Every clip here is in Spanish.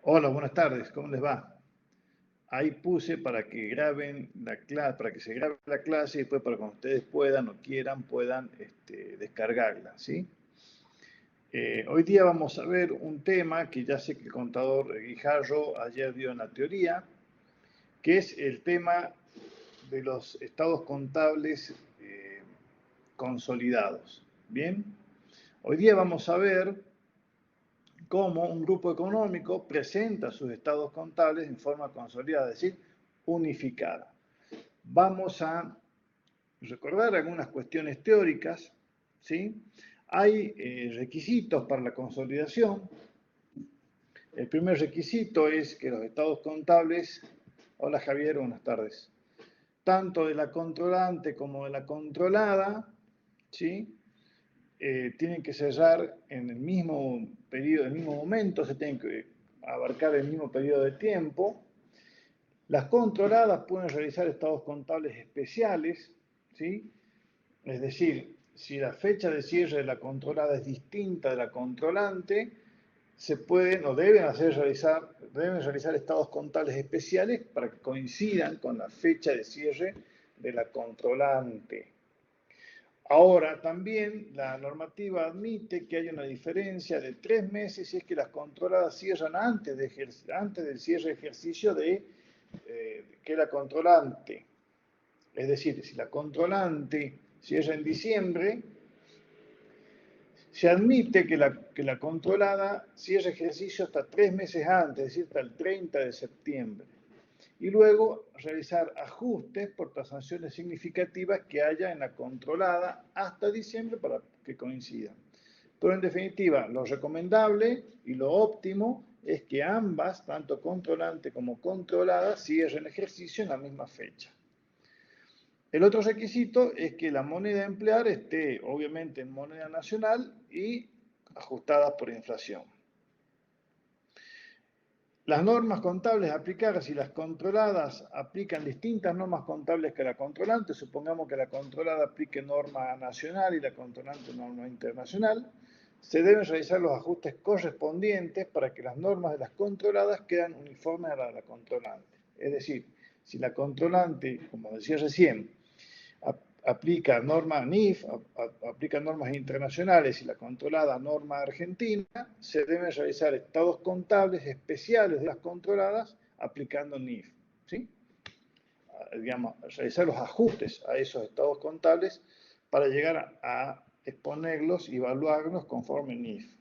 Hola, buenas tardes, ¿cómo les va? Ahí puse para que graben la clase, para que se grabe la clase y después para cuando ustedes puedan o quieran, puedan descargarla, ¿sí? Hoy día vamos a ver un tema que ya sé que el contador Guijarro ayer dio en la teoría, que es el tema de los estados contables consolidados. Bien, hoy día vamos a ver cómo un grupo económico presenta sus estados contables en forma consolidada, es decir, unificada. Vamos a recordar algunas cuestiones teóricas, ¿sí? Hay requisitos para la consolidación. El primer requisito es que los estados contables, hola Javier, buenas tardes, tanto de la controlante como de la controlada, ¿sí? Tienen que cerrar en el mismo periodo, en el mismo momento, se tienen que abarcar el mismo periodo de tiempo. Las controladas pueden realizar estados contables especiales, ¿sí? Es decir, si la fecha de cierre de la controlada es distinta de la controlante, se pueden o deben realizar estados contables especiales para que coincidan con la fecha de cierre de la controlante. Ahora, también la normativa admite que hay una diferencia de 3 meses si es que las controladas cierran antes del cierre de ejercicio que la controlante. Es decir, si la controlante cierra en diciembre, se admite que la controlada cierre ejercicio hasta 3 meses antes, es decir, hasta el 30 de septiembre. Y luego realizar ajustes por transacciones significativas que haya en la controlada hasta diciembre para que coincidan. Pero en definitiva, lo recomendable y lo óptimo es que ambas, tanto controlante como controlada, cierren ejercicio en la misma fecha. El otro requisito es que la moneda a emplear esté obviamente en moneda nacional y ajustada por inflación. Las normas contables aplicadas, si las controladas aplican distintas normas contables que la controlante, supongamos que la controlada aplique norma nacional y la controlante norma internacional, se deben realizar los ajustes correspondientes para que las normas de las controladas quedan uniformes a las de la controlante. Es decir, si la controlante, como decía recién, aplica norma NIF, aplica normas internacionales y la controlada norma argentina, se deben realizar estados contables especiales de las controladas aplicando NIF. ¿Sí? Digamos, realizar los ajustes a esos estados contables para llegar a exponerlos y evaluarlos conforme NIF.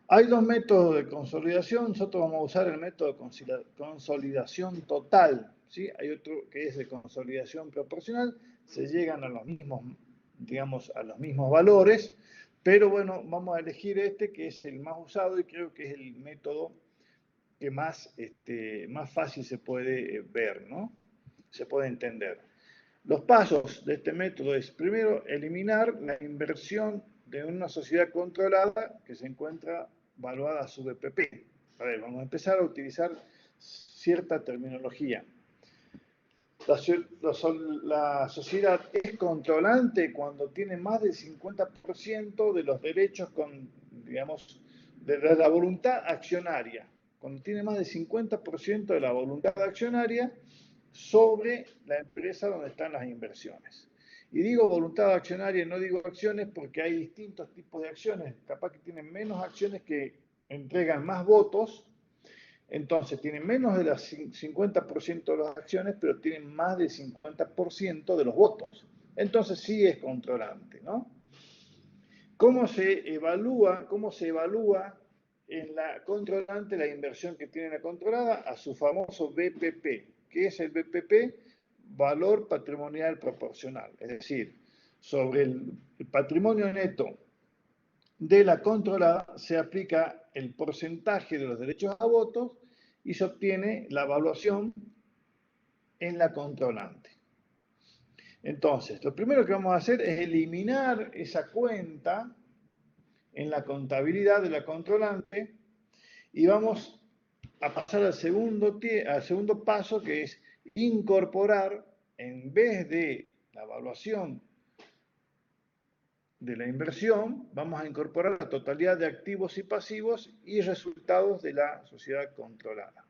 Hay dos métodos de consolidación, nosotros vamos a usar el método de consolidación total, ¿sí? Hay otro que es de consolidación proporcional, se llegan a los mismos, digamos, a los mismos valores, pero bueno, vamos a elegir este que es el más usado y creo que es el método que más fácil se puede ver, ¿no? Se puede entender. Los pasos de este método es, primero, eliminar la inversión de una sociedad controlada que se encuentra valuada a su BPP. A ver, vamos a empezar a utilizar cierta terminología. La sociedad es controlante cuando tiene más del 50% de los derechos digamos, de la voluntad accionaria. Cuando tiene más del 50% de la voluntad accionaria sobre la empresa donde están las inversiones. Y digo voluntad accionaria, no digo acciones porque hay distintos tipos de acciones. Capaz que tienen menos acciones que entregan más votos. Entonces, tienen menos del 50% de las acciones, pero tienen más del 50% de los votos. Entonces, sí es controlante, ¿no? ¿Cómo se evalúa en la controlante la inversión que tiene la controlada? A su famoso BPP. ¿Qué es el BPP? Valor patrimonial proporcional. Es decir, sobre el patrimonio neto de la controlada se aplica el porcentaje de los derechos a votos y se obtiene la evaluación en la controlante. Entonces, lo primero que vamos a hacer es eliminar esa cuenta en la contabilidad de la controlante y vamos a pasar al segundo paso, que es incorporar, en vez de la evaluación de la inversión vamos a incorporar la totalidad de activos y pasivos y resultados de la sociedad controlada.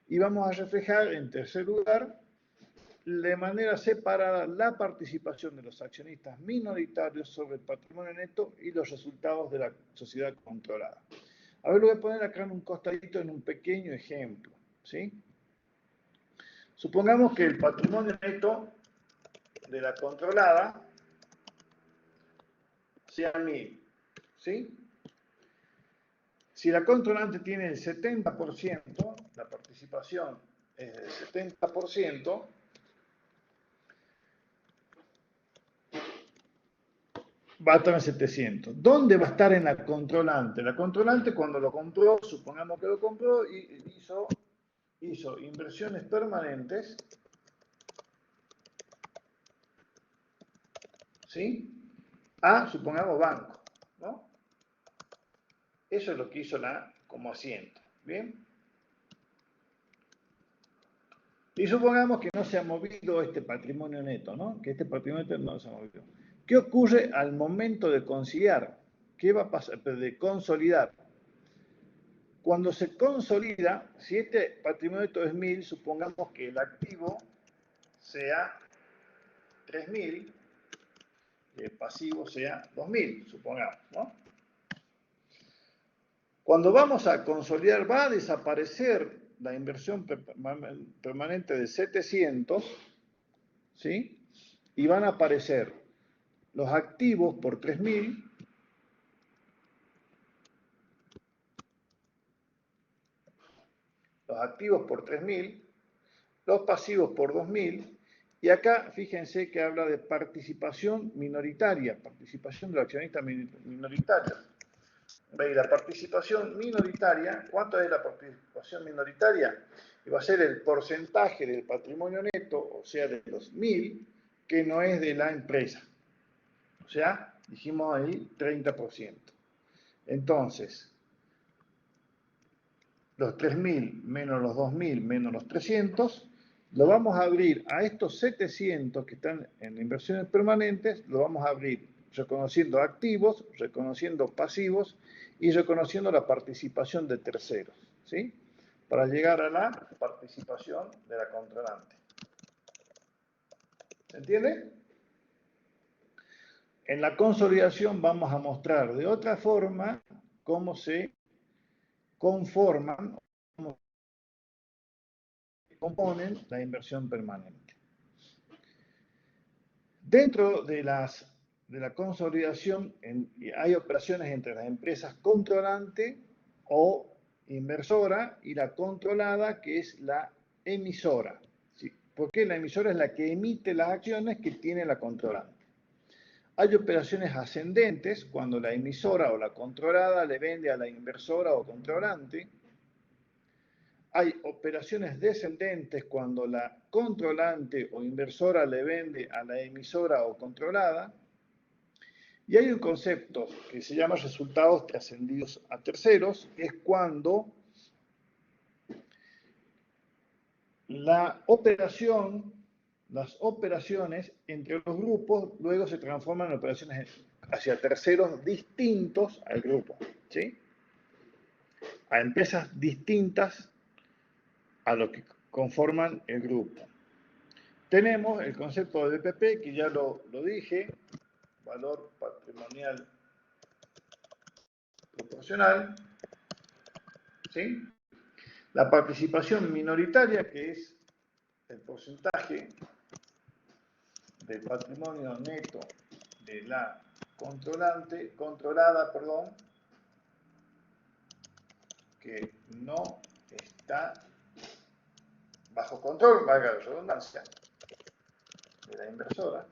Y vamos a reflejar, en tercer lugar, de manera separada la participación de los accionistas minoritarios sobre el patrimonio neto y los resultados de la sociedad controlada. A ver, lo voy a poner acá en un costadito en un pequeño ejemplo, ¿sí? Supongamos que el patrimonio neto de la controlada sea 1000, ¿sí? Si la controlante tiene el 70%, la participación es del 70%, va a estar en 700. ¿Dónde va a estar en la controlante? La controlante cuando lo compró, supongamos que lo compró y hizo inversiones permanentes, ¿sí? A, supongamos, banco, ¿no? Eso es lo que hizo la como asiento, ¿bien? Y supongamos que no se ha movido este patrimonio neto, ¿no? Que este patrimonio neto no se ha movido. ¿Qué ocurre al momento de conciliar? ¿Qué va a pasar? De consolidar. Cuando se consolida, si este patrimonio neto es 1000, supongamos que el activo sea 3000 y el pasivo sea 2000, supongamos, ¿no? Cuando vamos a consolidar, va a desaparecer la inversión permanente de 700, ¿sí? Y van a aparecer los activos por 3000, los pasivos por 2000, y acá fíjense que habla de participación minoritaria, participación del accionista minoritario. ¿Veis? La participación minoritaria, ¿cuánto es la participación minoritaria? Y va a ser el porcentaje del patrimonio neto, o sea, de los 1000, que no es de la empresa. O sea, dijimos ahí 30%. Entonces, los 3000 menos los 2000 menos los 300, lo vamos a abrir a estos 700 que están en inversiones permanentes, lo vamos a abrir reconociendo activos, reconociendo pasivos y reconociendo la participación de terceros, ¿sí? Para llegar a la participación de la controlante. ¿Se entiende? En la consolidación vamos a mostrar de otra forma cómo se conforman, cómo componen la inversión permanente. Dentro de la consolidación hay operaciones entre las empresas controlante o inversora y la controlada, que es la emisora, ¿sí? Porque la emisora es la que emite las acciones que tiene la controlante. Hay operaciones ascendentes cuando la emisora o la controlada le vende a la inversora o controlante. Hay operaciones descendentes cuando la controlante o inversora le vende a la emisora o controlada. Y hay un concepto que se llama resultados trascendidos a terceros, que es cuando las operaciones entre los grupos luego se transforman en operaciones hacia terceros distintos al grupo, ¿sí? A empresas distintas a lo que conforman el grupo. Tenemos el concepto de BPP, que ya lo dije, valor patrimonial proporcional, ¿sí? La participación minoritaria, que es el porcentaje del patrimonio neto de la controlada, que no está bajo control, valga la redundancia, de la inversora.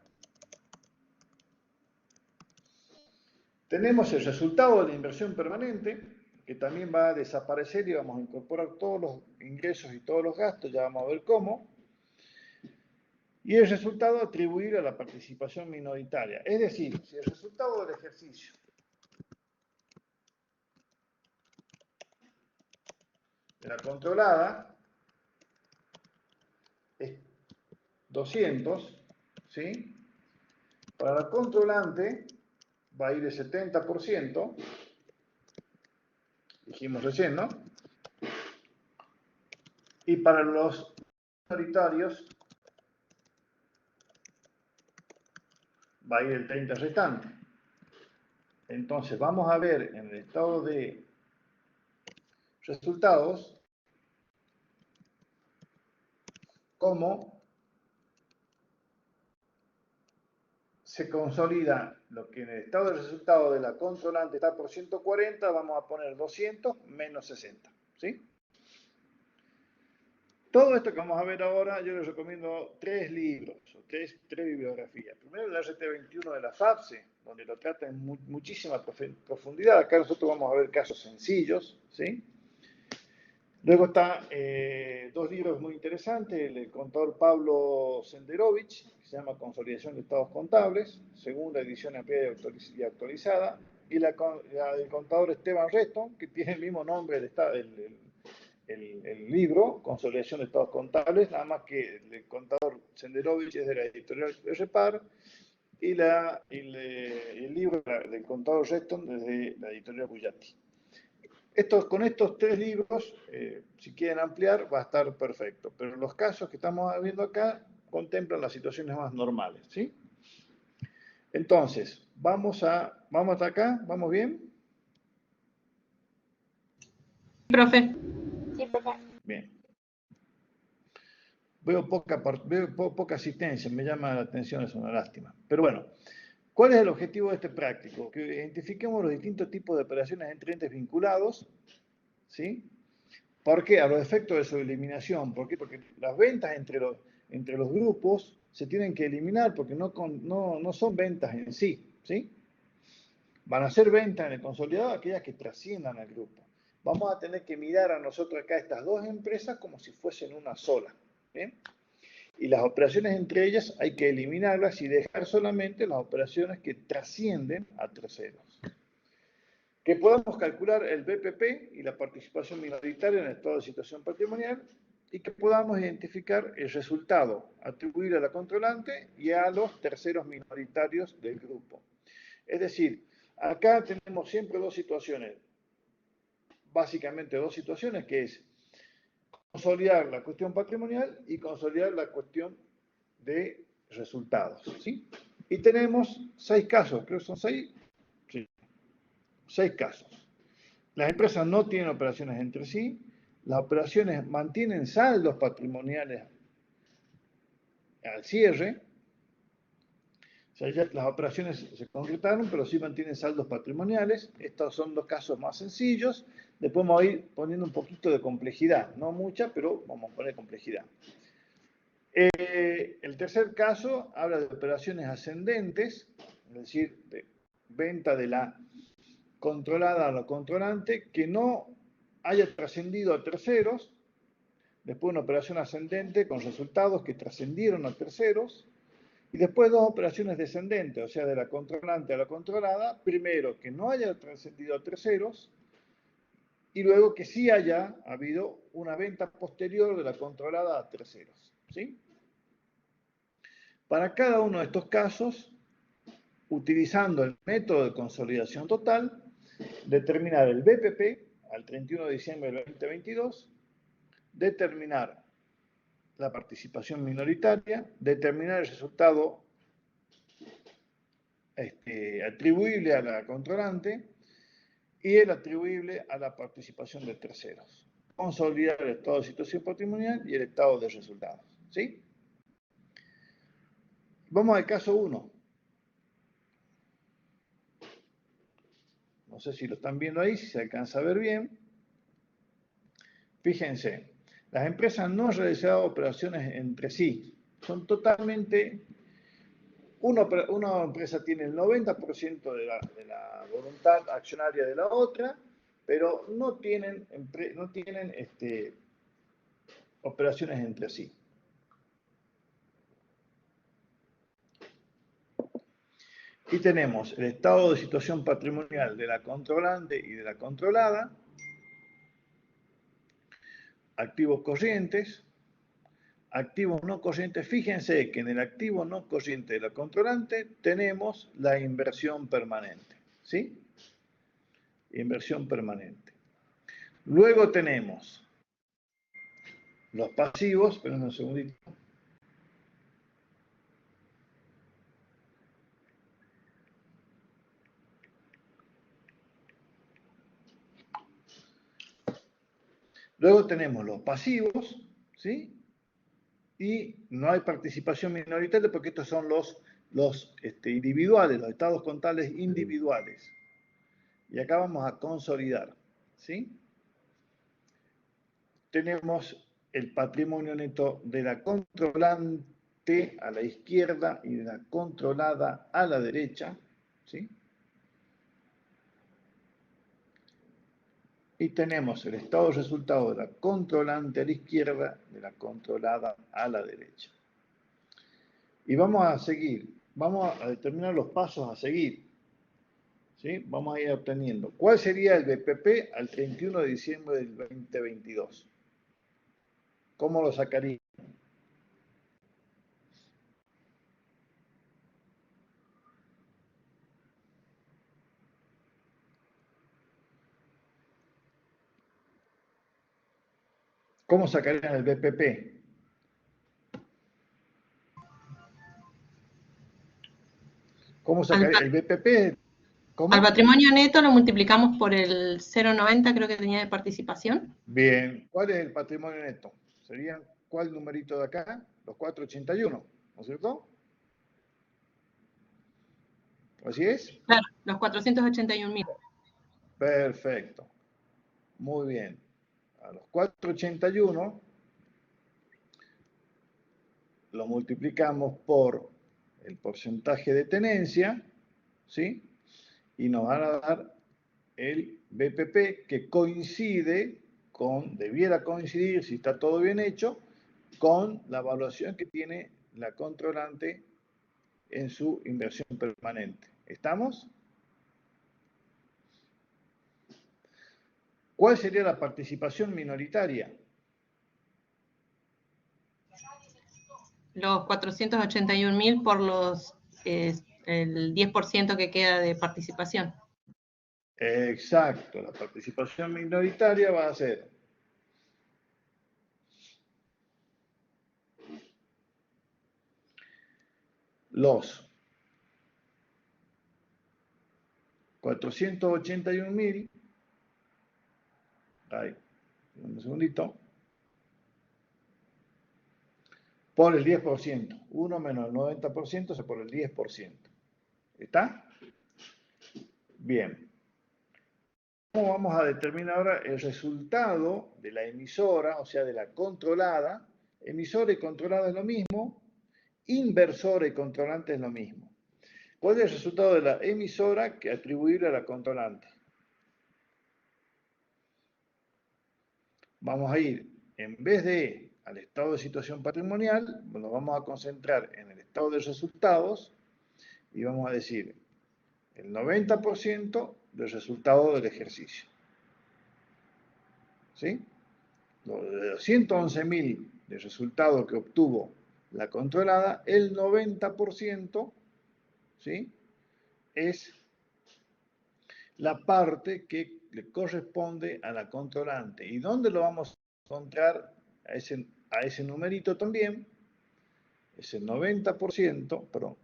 Tenemos el resultado de la inversión permanente, que también va a desaparecer y vamos a incorporar todos los ingresos y todos los gastos, ya vamos a ver cómo. Y el resultado atribuir a la participación minoritaria. Es decir, si el resultado del ejercicio de la controlada es 200, ¿sí? Para la controlante va a ir el 70%, dijimos recién, ¿no? Y para los minoritarios va a ir el 30% restante. Entonces vamos a ver en el estado de resultados cómo se consolida lo que en el estado de resultados de la controlante está por 140, vamos a poner 200 menos 60, ¿sí? Todo esto que vamos a ver ahora, yo les recomiendo 3 libros, o 3 bibliografías. Primero el RT21 de la FAPSE, donde lo trata en muchísima profundidad. Acá nosotros vamos a ver casos sencillos, ¿sí? Luego está 2 libros muy interesantes, el del contador Pablo Senderovich, que se llama Consolidación de Estados Contables, segunda edición ampliada y actualizada, y la del contador Esteban Reston, que tiene el mismo nombre el libro, Consolidación de Estados Contables, nada más que el contador Senderovich es de la editorial Repar, y el libro del contador Reston es de la editorial Bullati. Con estos 3 libros, si quieren ampliar, va a estar perfecto. Pero los casos que estamos viendo acá contemplan las situaciones más normales, ¿sí? Entonces, vamos hasta acá, ¿vamos bien? Profe. Sí, profe. Bien. Veo poca asistencia, me llama la atención, es una lástima. Pero bueno, ¿cuál es el objetivo de este práctico? Que identifiquemos los distintos tipos de operaciones entre entes vinculados, ¿sí? ¿Por qué? A los efectos de su eliminación. ¿Por qué? Porque las ventas entre los grupos se tienen que eliminar porque no son ventas en sí, ¿sí? Van a ser ventas en el consolidado aquellas que trasciendan al grupo. Vamos a tener que mirar a nosotros acá estas 2 empresas como si fuesen una sola, ¿bien? Y las operaciones entre ellas hay que eliminarlas y dejar solamente las operaciones que trascienden a terceros. Que podamos calcular el BPP y la participación minoritaria en el estado de situación patrimonial y que podamos identificar el resultado, atribuir a la controlante y a los terceros minoritarios del grupo. Es decir, acá tenemos siempre 2 situaciones, básicamente 2 situaciones, que es consolidar la cuestión patrimonial y consolidar la cuestión de resultados, ¿sí? Y tenemos 6 casos, creo que son 6, sí, 6 casos. Las empresas no tienen operaciones entre sí, las operaciones mantienen saldos patrimoniales al cierre, o sea, ya las operaciones se concretaron, pero sí mantienen saldos patrimoniales. Estos son los casos más sencillos. Después vamos a ir poniendo un poquito de complejidad, no mucha, pero vamos a poner complejidad. El tercer caso habla de operaciones ascendentes, es decir, de venta de la controlada a la controlante, que no haya trascendido a terceros, después una operación ascendente con resultados que trascendieron a terceros, y después 2 operaciones descendentes, o sea, de la controlante a la controlada, primero que no haya trascendido a terceros, y luego que sí haya habido una venta posterior de la controlada a terceros, ¿sí? Para cada uno de estos casos, utilizando el método de consolidación total, determinar el BPP al 31 de diciembre del 2022, determinar la participación minoritaria, determinar el resultado atribuible a la controlante y el atribuible a la participación de terceros. Consolidar el estado de situación patrimonial y el estado de resultados, ¿sí? Vamos al caso 1. No sé si lo están viendo ahí, si se alcanza a ver bien. Fíjense, las empresas no han realizado operaciones entre sí. Son totalmente... Una empresa tiene el 90% de la voluntad accionaria de la otra, pero no tienen operaciones entre sí. Y tenemos el estado de situación patrimonial de la controlante y de la controlada, activos corrientes, activos no corrientes, fíjense que en el activo no corriente de la controlante tenemos la inversión permanente, ¿sí? Inversión permanente. Luego tenemos los pasivos, esperen un segundito. Luego tenemos los pasivos, ¿sí? Y no hay participación minoritaria porque estos son los individuales, los estados contables individuales. Y acá vamos a consolidar, ¿sí? Tenemos el patrimonio neto de la controlante a la izquierda y de la controlada a la derecha, ¿sí? Y tenemos el estado de resultado de la controlante a la izquierda, de la controlada a la derecha. Y vamos a seguir, vamos a determinar los pasos a seguir, ¿sí? Vamos a ir obteniendo. ¿Cuál sería el BPP al 31 de diciembre del 2022? ¿Cómo lo sacaría? ¿Cómo sacarían el BPP? ¿Cómo sacarían el BPP? ¿Cómo? Al patrimonio neto lo multiplicamos por el 0,90 creo que tenía de participación. Bien, ¿cuál es el patrimonio neto? ¿Serían cuál numerito de acá? Los 481, ¿no es cierto? ¿Así es? Claro, los 481.000. Perfecto. Muy bien. A los 481 lo multiplicamos por el porcentaje de tenencia, ¿sí? Y nos van a dar el BPP que coincide con, debiera coincidir, si está todo bien hecho, con la evaluación que tiene la controlante en su inversión permanente. ¿Estamos? ¿Cuál sería la participación minoritaria? Los 481.000 por el 10% que queda de participación. Exacto, la participación minoritaria va a ser los 481.000, ahí, un segundito, por el 10%. 1 menos el 90% es por el 10%. ¿Está? Bien. ¿Cómo vamos a determinar ahora el resultado de la emisora, o sea, de la controlada? Emisora y controlada es lo mismo, inversora y controlante es lo mismo. ¿Cuál es el resultado de la emisora que atribuible a la controlante? Vamos a ir, en vez de al estado de situación patrimonial, nos vamos a concentrar en el estado de resultados y vamos a decir el 90% del resultado del ejercicio. ¿Sí? Los 111.000 de resultado que obtuvo la controlada, el 90%, ¿sí?, es la parte que le corresponde a la controlante. ¿Y dónde lo vamos a encontrar a ese numerito también? Ese 90%, perdón,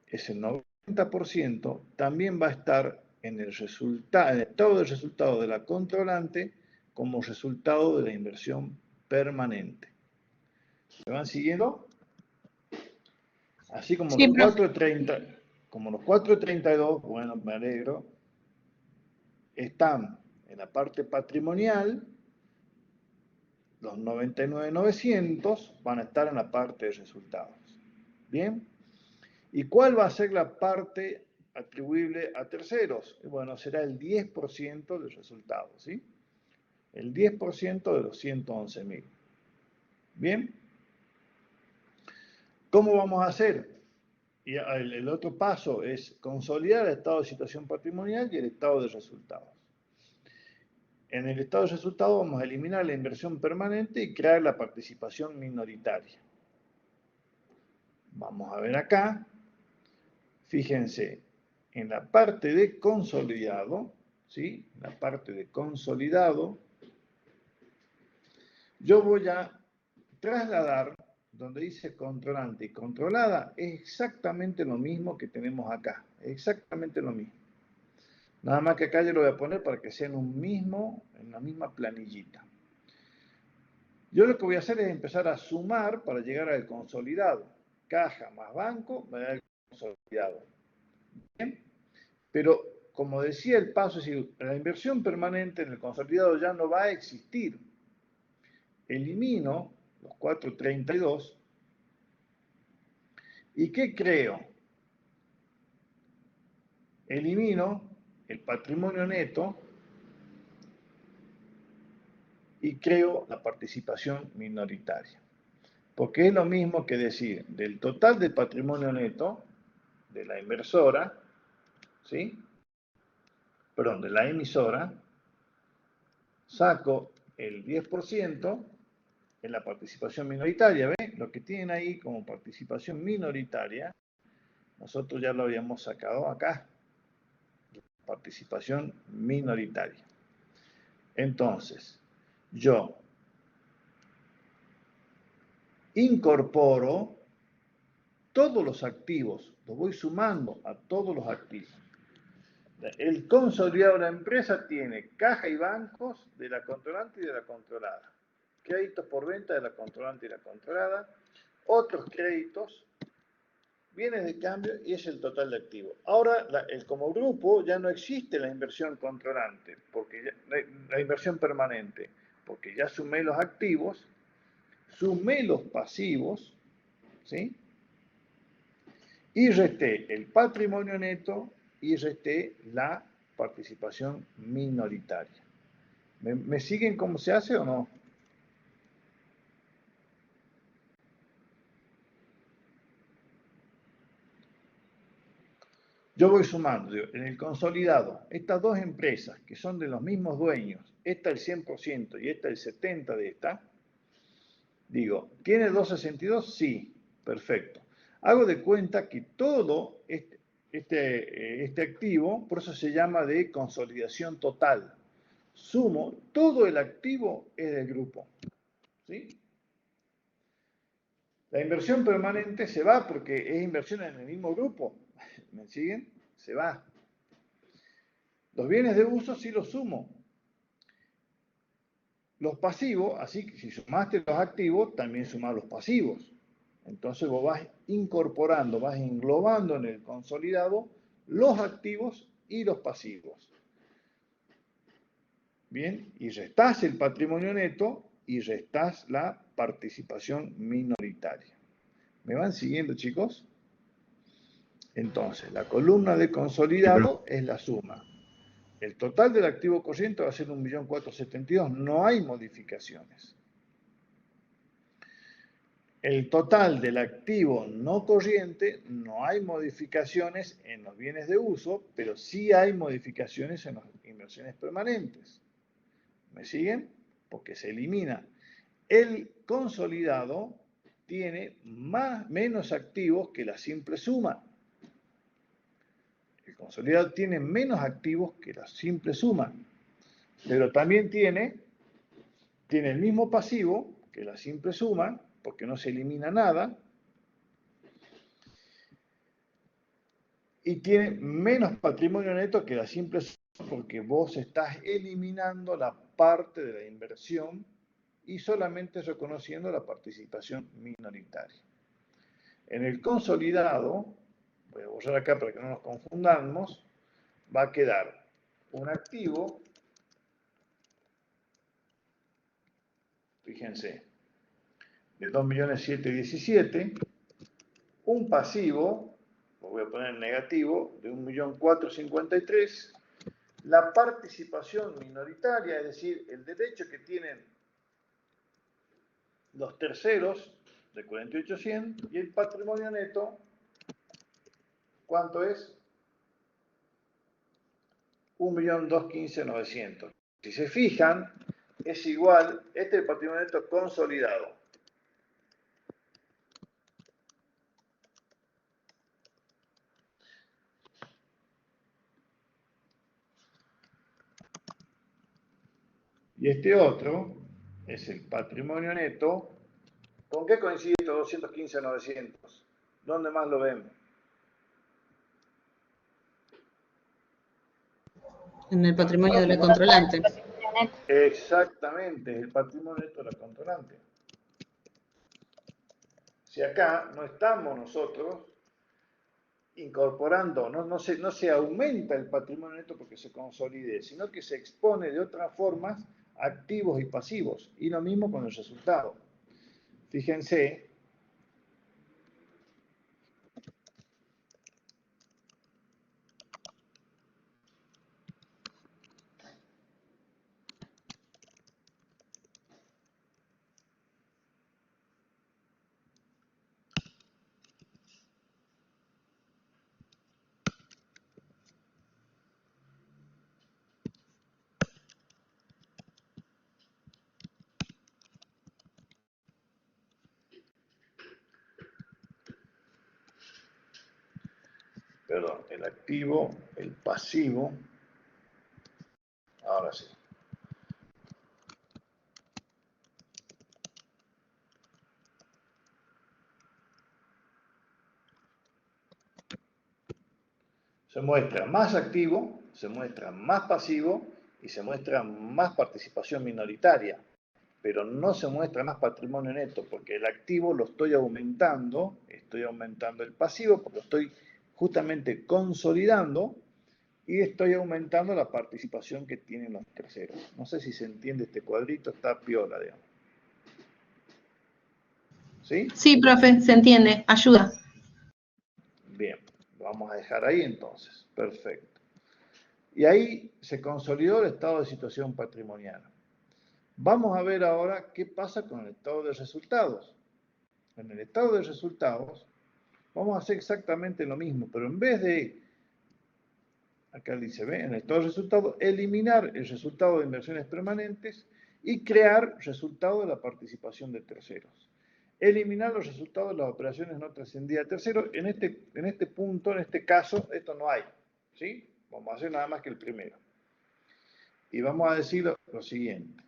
ese 90% también va a estar en el estado del resultado de la controlante como resultado de la inversión permanente. ¿Me van siguiendo? Así como Sí, los 4.30, como los 4.32, bueno, me alegro, están en la parte patrimonial, los 99.900 van a estar en la parte de resultados. ¿Bien? ¿Y cuál va a ser la parte atribuible a terceros? Bueno, será el 10% del resultado, ¿sí? El 10% de los 111.000. ¿Bien? ¿Cómo vamos a hacer? Y el otro paso es consolidar el estado de situación patrimonial y el estado de resultados. En el estado de resultado vamos a eliminar la inversión permanente y crear la participación minoritaria. Vamos a ver acá, fíjense, en la parte de consolidado, ¿sí? La parte de consolidado, yo voy a trasladar, donde dice controlante y controlada, es exactamente lo mismo que tenemos acá, exactamente lo mismo. Nada más que acá yo lo voy a poner para que sea en la misma planillita. Yo lo que voy a hacer es empezar a sumar para llegar al consolidado. Caja más banco me da el consolidado. ¿Bien? Pero, como decía el paso, es decir, la inversión permanente en el consolidado ya no va a existir. Elimino los 432. ¿Y qué creo? Elimino el patrimonio neto y creo la participación minoritaria. Porque es lo mismo que decir, del total del patrimonio neto de la inversora, ¿sí? Perdón, de la emisora, saco el 10% en la participación minoritaria. ¿Ven? Lo que tienen ahí como participación minoritaria, nosotros ya lo habíamos sacado acá. Participación minoritaria. Entonces, yo incorporo todos los activos, los voy sumando a todos los activos. El consolidado de la empresa tiene caja y bancos de la controlante y de la controlada. Créditos por venta de la controlante y la controlada. Otros créditos, bienes de cambio y es el total de activos. Ahora, como grupo ya no existe la inversión controlante, porque la inversión permanente, porque ya sumé los activos, sumé los pasivos, ¿sí? Y resté el patrimonio neto y resté la participación minoritaria. ¿Me siguen cómo se hace o no? Yo voy sumando, digo, en el consolidado, estas dos empresas que son de los mismos dueños, esta el 100% y esta el 70% de esta, digo, ¿tiene 262? Sí, perfecto. Hago de cuenta que todo este activo, por eso se llama de consolidación total. Sumo, todo el activo es del grupo. ¿Sí? La inversión permanente se va porque es inversión en el mismo grupo. ¿Me siguen? Se va. Los bienes de uso sí los sumo. Los pasivos, así que si sumaste los activos, también sumás los pasivos. Entonces vos vas incorporando, vas englobando en el consolidado los activos y los pasivos. Bien, y restás el patrimonio neto y restás la participación minoritaria. ¿Me van siguiendo, chicos? Entonces, la columna de consolidado es la suma. El total del activo corriente va a ser 1.472.000. No hay modificaciones. El total del activo no corriente, no hay modificaciones en los bienes de uso, pero sí hay modificaciones en las inversiones permanentes. ¿Me siguen? Porque se elimina. El consolidado tiene menos activos que la simple suma. El consolidado tiene menos activos que la simple suma, pero también tiene el mismo pasivo que la simple suma, porque no se elimina nada, y tiene menos patrimonio neto que la simple suma, porque vos estás eliminando la parte de la inversión y solamente reconociendo la participación minoritaria. En el consolidado, voy a borrar acá para que no nos confundamos, va a quedar un activo, fíjense, de 2.717.000, un pasivo, lo voy a poner en negativo, de 1.453.000, la participación minoritaria, es decir, el derecho que tienen los terceros, de 48.100.000, y el patrimonio neto, ¿cuánto es? 1.215.900. Si se fijan, es igual, este es el patrimonio neto consolidado. Y este otro es el patrimonio neto. ¿Con qué coincide estos 215 a 900? ¿Dónde más lo vemos? En el patrimonio de la controlante. Exactamente, es el patrimonio neto de la controlante. Si acá no estamos nosotros incorporando, no se aumenta el patrimonio neto porque se consolide, sino que se expone de otras formas activos y pasivos. Y lo mismo con el resultado. Fíjense, perdón, el activo, el pasivo, ahora sí. Se muestra más activo, se muestra más pasivo y se muestra más participación minoritaria, pero no se muestra más patrimonio neto, porque el activo lo estoy aumentando el pasivo, porque lo estoy justamente consolidando y estoy aumentando la participación que tienen los terceros. No sé si se entiende este cuadrito, está piola, digamos. ¿Sí? Sí, profe, se entiende, ayuda. Bien, lo vamos a dejar ahí entonces. Perfecto. Y ahí se consolidó el estado de situación patrimonial. Vamos a ver ahora qué pasa con el estado de resultados. En el estado de resultados vamos a hacer exactamente lo mismo, pero en vez de, acá dice, ¿ve? En el estado de resultados, eliminar el resultado de inversiones permanentes y crear resultado de la participación de terceros. Eliminar los resultados de las operaciones no trascendidas de terceros. En este punto, en este caso, esto no hay. ¿Sí? Vamos a hacer nada más que el primero. Y vamos a decir lo siguiente.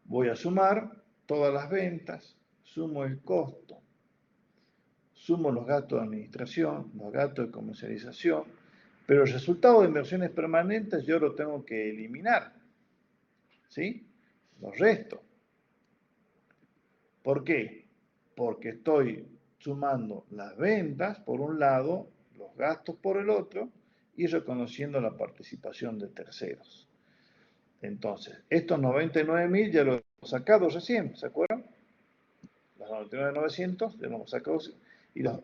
Voy a sumar todas las ventas, sumo el costo, sumo los gastos de administración, los gastos de comercialización, pero el resultado de inversiones permanentes yo lo tengo que eliminar. ¿Sí? Los resto. ¿Por qué? Porque estoy sumando las ventas por un lado, los gastos por el otro y reconociendo la participación de terceros. Entonces, estos 99.000 ya los hemos sacado recién, ¿se acuerdan? Los 99.900 ya los hemos sacado y los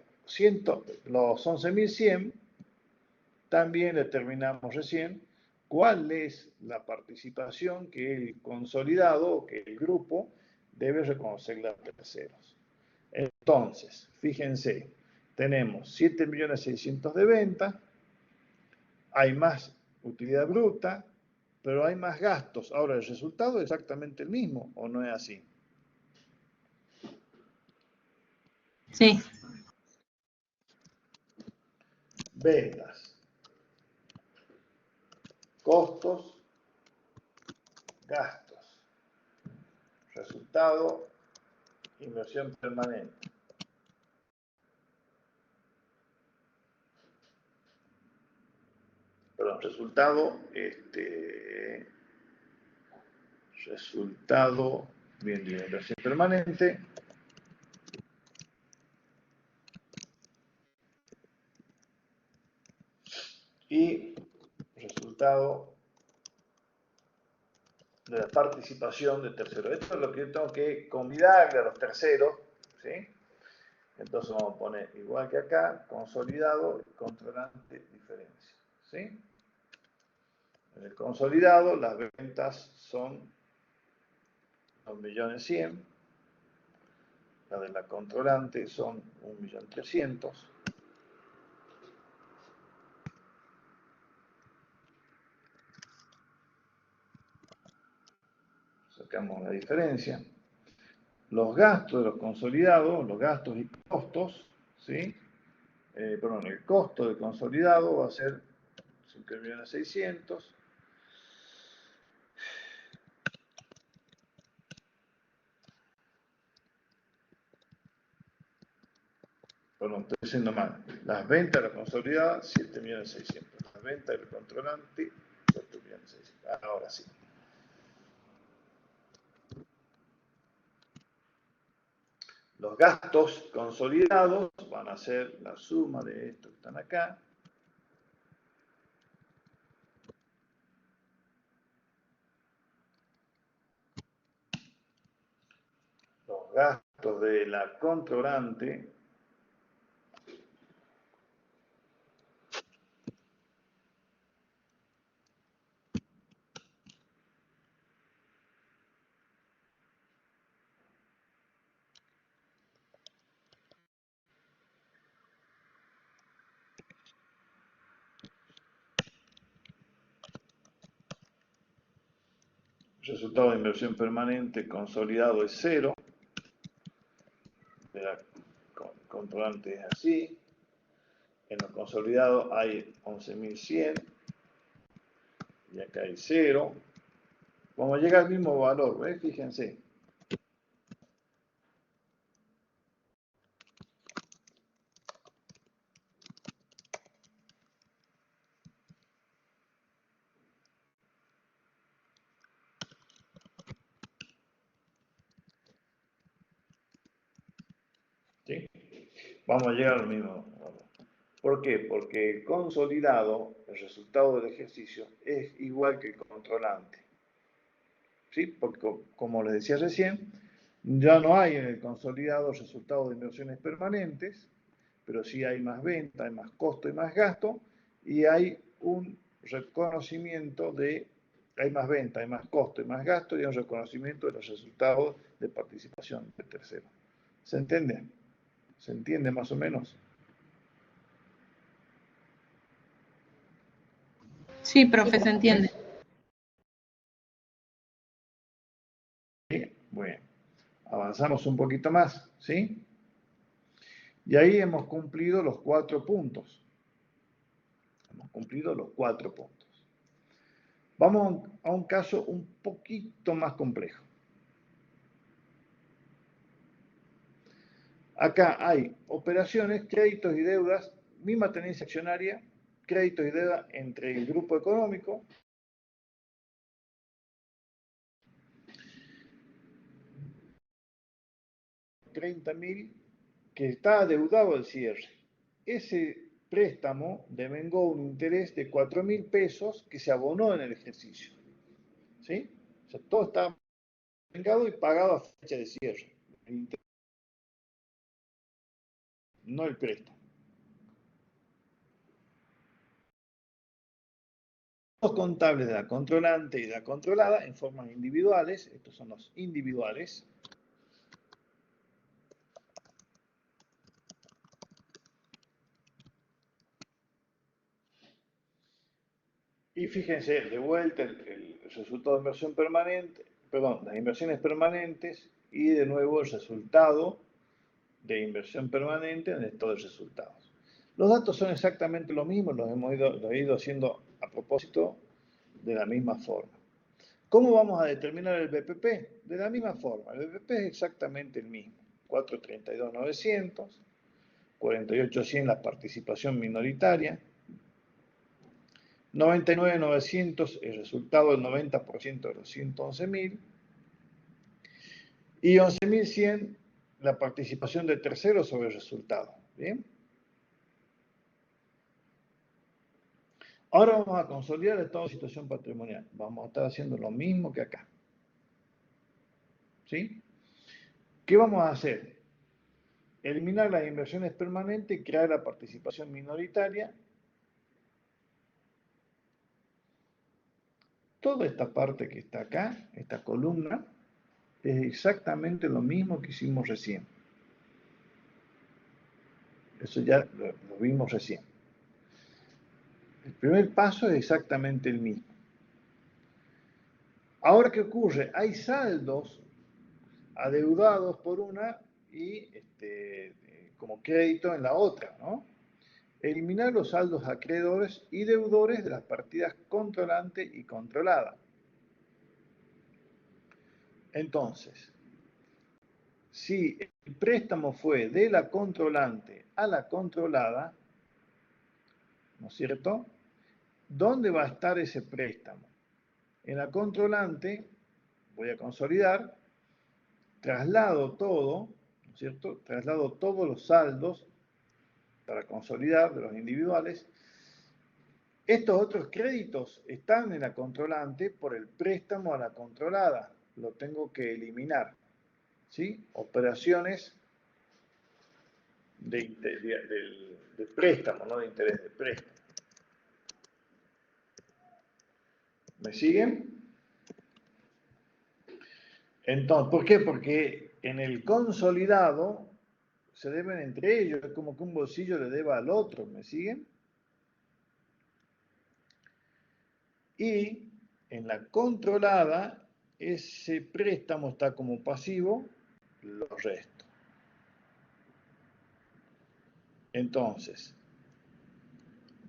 11.100 también determinamos recién cuál es la participación que el consolidado o que el grupo debe reconocerle a terceros. Entonces, fíjense, tenemos 7.600.000 de venta, hay más utilidad bruta, pero hay más gastos. Ahora, el resultado es exactamente el mismo, ¿o no es así? Sí. Ventas, costos, gastos, resultado, inversión permanente. Perdón, resultado, bien, de inversión permanente. Y resultado de la participación de terceros. Esto es lo que yo tengo que convidarle a los terceros, ¿sí? Entonces vamos a poner, igual que acá, consolidado, controlante, diferencia, ¿sí? En el consolidado, las ventas son 2.100.000, las de la controlante son 1.300.000. sacamos la diferencia. Los gastos de los consolidados, los gastos y costos, ¿sí? El costo del consolidado va a ser 5.600.000. Perdón, estoy diciendo mal. Las ventas de la consolidada, 7.600.000. Las ventas del controlante, 4.600.000. Ahora sí. Los gastos consolidados van a ser la suma de estos que están acá. Los gastos de la controlante resultado de inversión permanente consolidado es 0. De la controlante es así. En los consolidados hay 11.100. Y acá hay 0. Vamos a llegar al mismo valor, ¿ves? Fíjense. ¿Sí? Vamos a llegar al mismo valor. ¿Por qué? Porque el consolidado, el resultado del ejercicio, es igual que el controlante. ¿Sí? Porque, como les decía recién, ya no hay en el consolidado resultados de inversiones permanentes, pero sí hay más venta, hay más costo y más gasto, y hay un reconocimiento de, hay más venta, hay más costo y más gasto, y un reconocimiento de los resultados de participación de tercero. ¿Se entiende? ¿Se entiende más o menos? Sí, profe, se entiende. Bueno, avanzamos un poquito más, ¿sí? Y ahí hemos cumplido los 4 puntos. Hemos cumplido los 4 puntos. Vamos a un caso un poquito más complejo. Acá hay operaciones, créditos y deudas, misma tenencia accionaria, créditos y deudas entre el grupo económico, $30.000, que está adeudado al cierre. Ese préstamo devengó un interés de 4.000 pesos que se abonó en el ejercicio. ¿Sí? O sea, todo está devengado y pagado a fecha de cierre. No el préstamo. Los contables de la controlante y de la controlada en formas individuales, estos son los individuales. Y fíjense, de vuelta el resultado de inversión permanente, perdón, las inversiones permanentes y de nuevo el resultado de inversión permanente en el estado de resultados. Los datos son exactamente lo mismo, los hemos ido haciendo a propósito de la misma forma. ¿Cómo vamos a determinar el BPP? De la misma forma, el BPP es exactamente el mismo. 432.900, 48.100 la participación minoritaria, 99.900 el resultado del 90% de los 111.000 y 11.100 la participación de terceros sobre el resultado. ¿Bien? Ahora vamos a consolidar el estado de situación patrimonial. Vamos a estar haciendo lo mismo que acá. ¿Sí? ¿Qué vamos a hacer? Eliminar las inversiones permanentes y crear la participación minoritaria. Toda esta parte que está acá, esta columna, es exactamente lo mismo que hicimos recién. Eso ya lo vimos recién. El primer paso es exactamente el mismo. Ahora, ¿qué ocurre? Hay saldos adeudados por una y como crédito en la otra, ¿no? Eliminar los saldos acreedores y deudores de las partidas controlante y controlada. Entonces, si el préstamo fue de la controlante a la controlada, ¿no es cierto? ¿Dónde va a estar ese préstamo? En la controlante voy a consolidar, traslado todo, ¿no es cierto? Traslado todos los saldos para consolidar de los individuales. Estos otros créditos están en la controlante por el préstamo a la controlada. Lo tengo que eliminar. ¿Sí? Operaciones de préstamo, no de interés, de préstamo. ¿Me siguen? Entonces, ¿por qué? Porque en el consolidado se deben entre ellos, es como que un bolsillo le deba al otro, ¿me siguen? Y en la controlada, ese préstamo está como pasivo, lo resto. Entonces,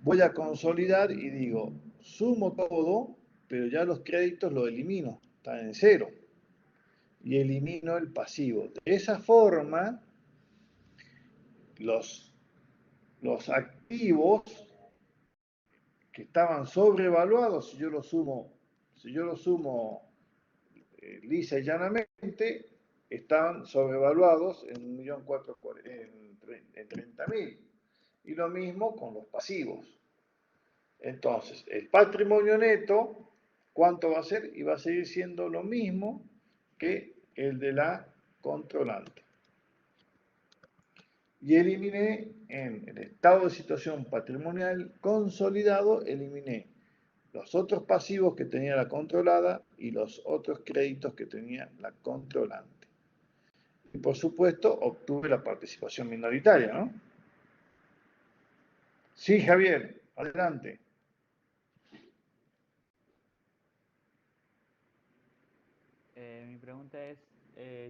voy a consolidar y digo, sumo todo, pero ya los créditos los elimino, están en cero. Y elimino el pasivo. De esa forma, los activos que estaban sobrevaluados, si yo lo sumo lisa y llanamente, estaban sobrevaluados en 30.000. Y lo mismo con los pasivos. Entonces, el patrimonio neto, ¿cuánto va a ser? Y va a seguir siendo lo mismo que el de la controlante. Y eliminé en el estado de situación patrimonial consolidado, eliminé los otros pasivos que tenía la controlada y los otros créditos que tenía la controlante. Y por supuesto, obtuve la participación minoritaria, ¿no? Sí, Javier, adelante. Mi pregunta es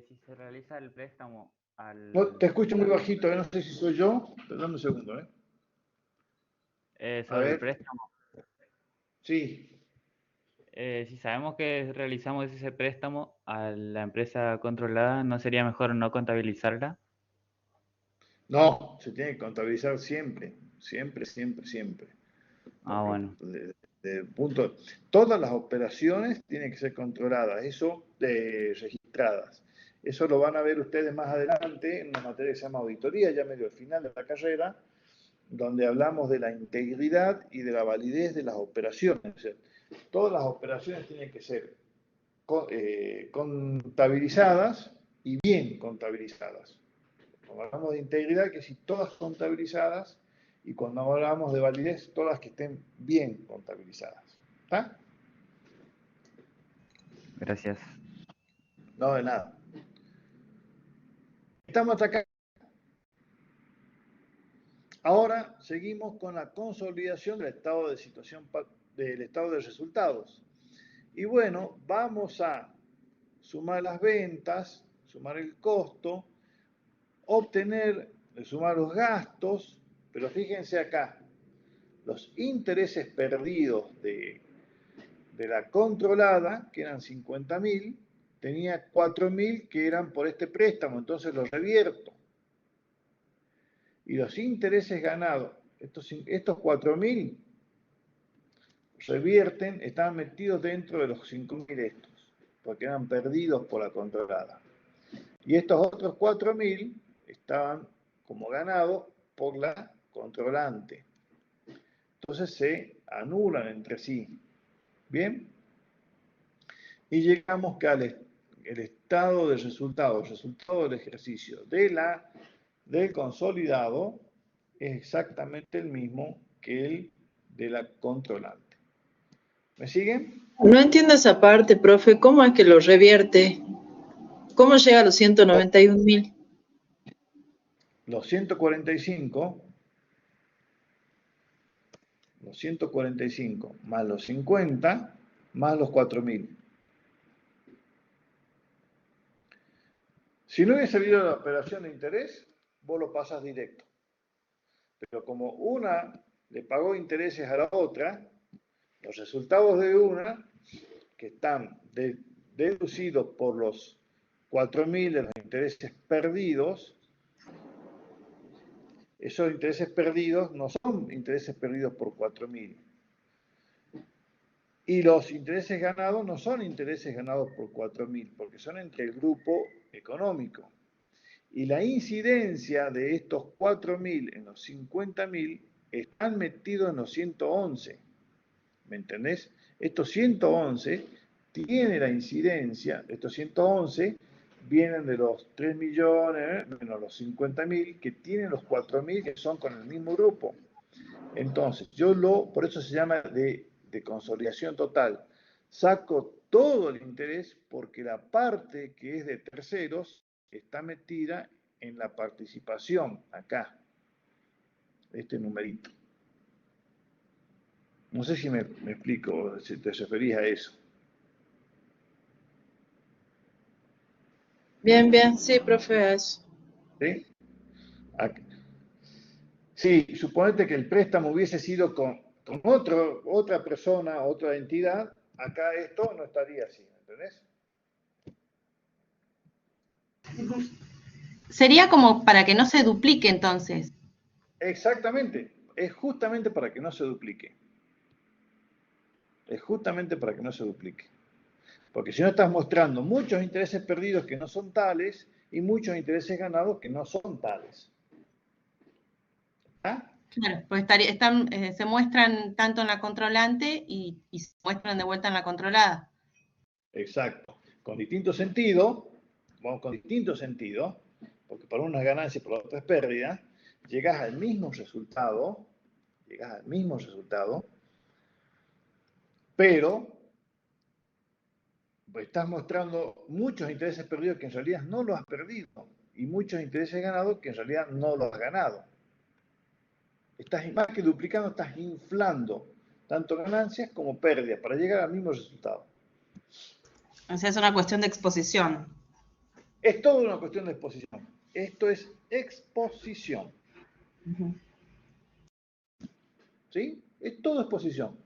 si se realiza el préstamo No, te al... escucho muy bajito, no sé si soy yo. Dame un segundo, ¿eh? A sobre el ver, préstamo. sí. Si sabemos que realizamos ese préstamo a la empresa controlada, ¿no sería mejor no contabilizarla? No, se tiene que contabilizar siempre, siempre, siempre, siempre. Ah, bueno. Punto. Todas las operaciones tienen que ser controladas, eso registradas. Eso lo van a ver ustedes más adelante en una materia que se llama auditoría, ya medio al final de la carrera, donde hablamos de la integridad y de la validez de las operaciones. O sea, todas las operaciones tienen que ser contabilizadas y bien contabilizadas. Cuando hablamos de integridad, que si todas contabilizadas, y cuando hablamos de validez, todas que estén bien contabilizadas. ¿Está? Gracias. No, de nada. Estamos hasta acá. Ahora seguimos con la consolidación del estado de situación, del estado de resultados. Y bueno, vamos a sumar las ventas, sumar el costo, sumar los gastos, pero fíjense acá, los intereses perdidos de la controlada, que eran 50.000, tenía 4.000 que eran por este préstamo, entonces los revierto. Y los intereses ganados, estos 4.000 revierten, estaban metidos dentro de los 5.000 estos, porque eran perdidos por la controlada. Y estos otros 4.000 estaban como ganados por la controlante. Entonces se anulan entre sí. ¿Bien? Y llegamos que el estado de resultados, el resultado del ejercicio del consolidado es exactamente el mismo que el de la controlante. ¿Me siguen? No entiendo esa parte, profe. ¿Cómo es que lo revierte? ¿Cómo llega a los 191.000? Los 145 más los 50 más los 4.000. Si no hubiese habido la operación de interés, vos lo pasas directo. Pero como una le pagó intereses a la otra, los resultados de una, que están deducidos por los 4.000 de los intereses perdidos, esos intereses perdidos no son intereses perdidos por 4.000. Y los intereses ganados no son intereses ganados por 4.000, porque son entre el grupo económico. Y la incidencia de estos 4.000 en los 50.000 están metidos en los 111. ¿Me entendés? Estos 111 tienen la incidencia, estos 111 vienen de los 3 millones menos los 50.000 que tienen los 4.000 que son con el mismo grupo. Entonces, por eso se llama de consolidación total. Saco todo el interés porque la parte que es de terceros está metida en la participación, acá, este numerito. No sé si me explico, si te referís a eso. Bien, bien, sí, profe, a eso. ¿Sí? Sí, suponete que el préstamo hubiese sido con otra persona, otra entidad, acá esto no estaría así, ¿entendés? Sería como para que no se duplique entonces. Exactamente, es justamente para que no se duplique. Es justamente para que no se duplique. Porque si no estás mostrando muchos intereses perdidos que no son tales y muchos intereses ganados que no son tales. ¿Ah? Claro, pues se muestran tanto en la controlante y se muestran de vuelta en la controlada. Exacto. Con distinto sentido, vamos con distinto sentido, porque para una es ganancia y para otra es pérdida, llegas al mismo resultado, pero estás mostrando muchos intereses perdidos que en realidad no los has perdido y muchos intereses ganados que en realidad no los has ganado. Estás más que duplicando, estás inflando tanto ganancias como pérdidas para llegar al mismo resultado. O sea, es una cuestión de exposición. Es toda una cuestión de exposición. Esto es exposición. ¿Sí? Es todo exposición.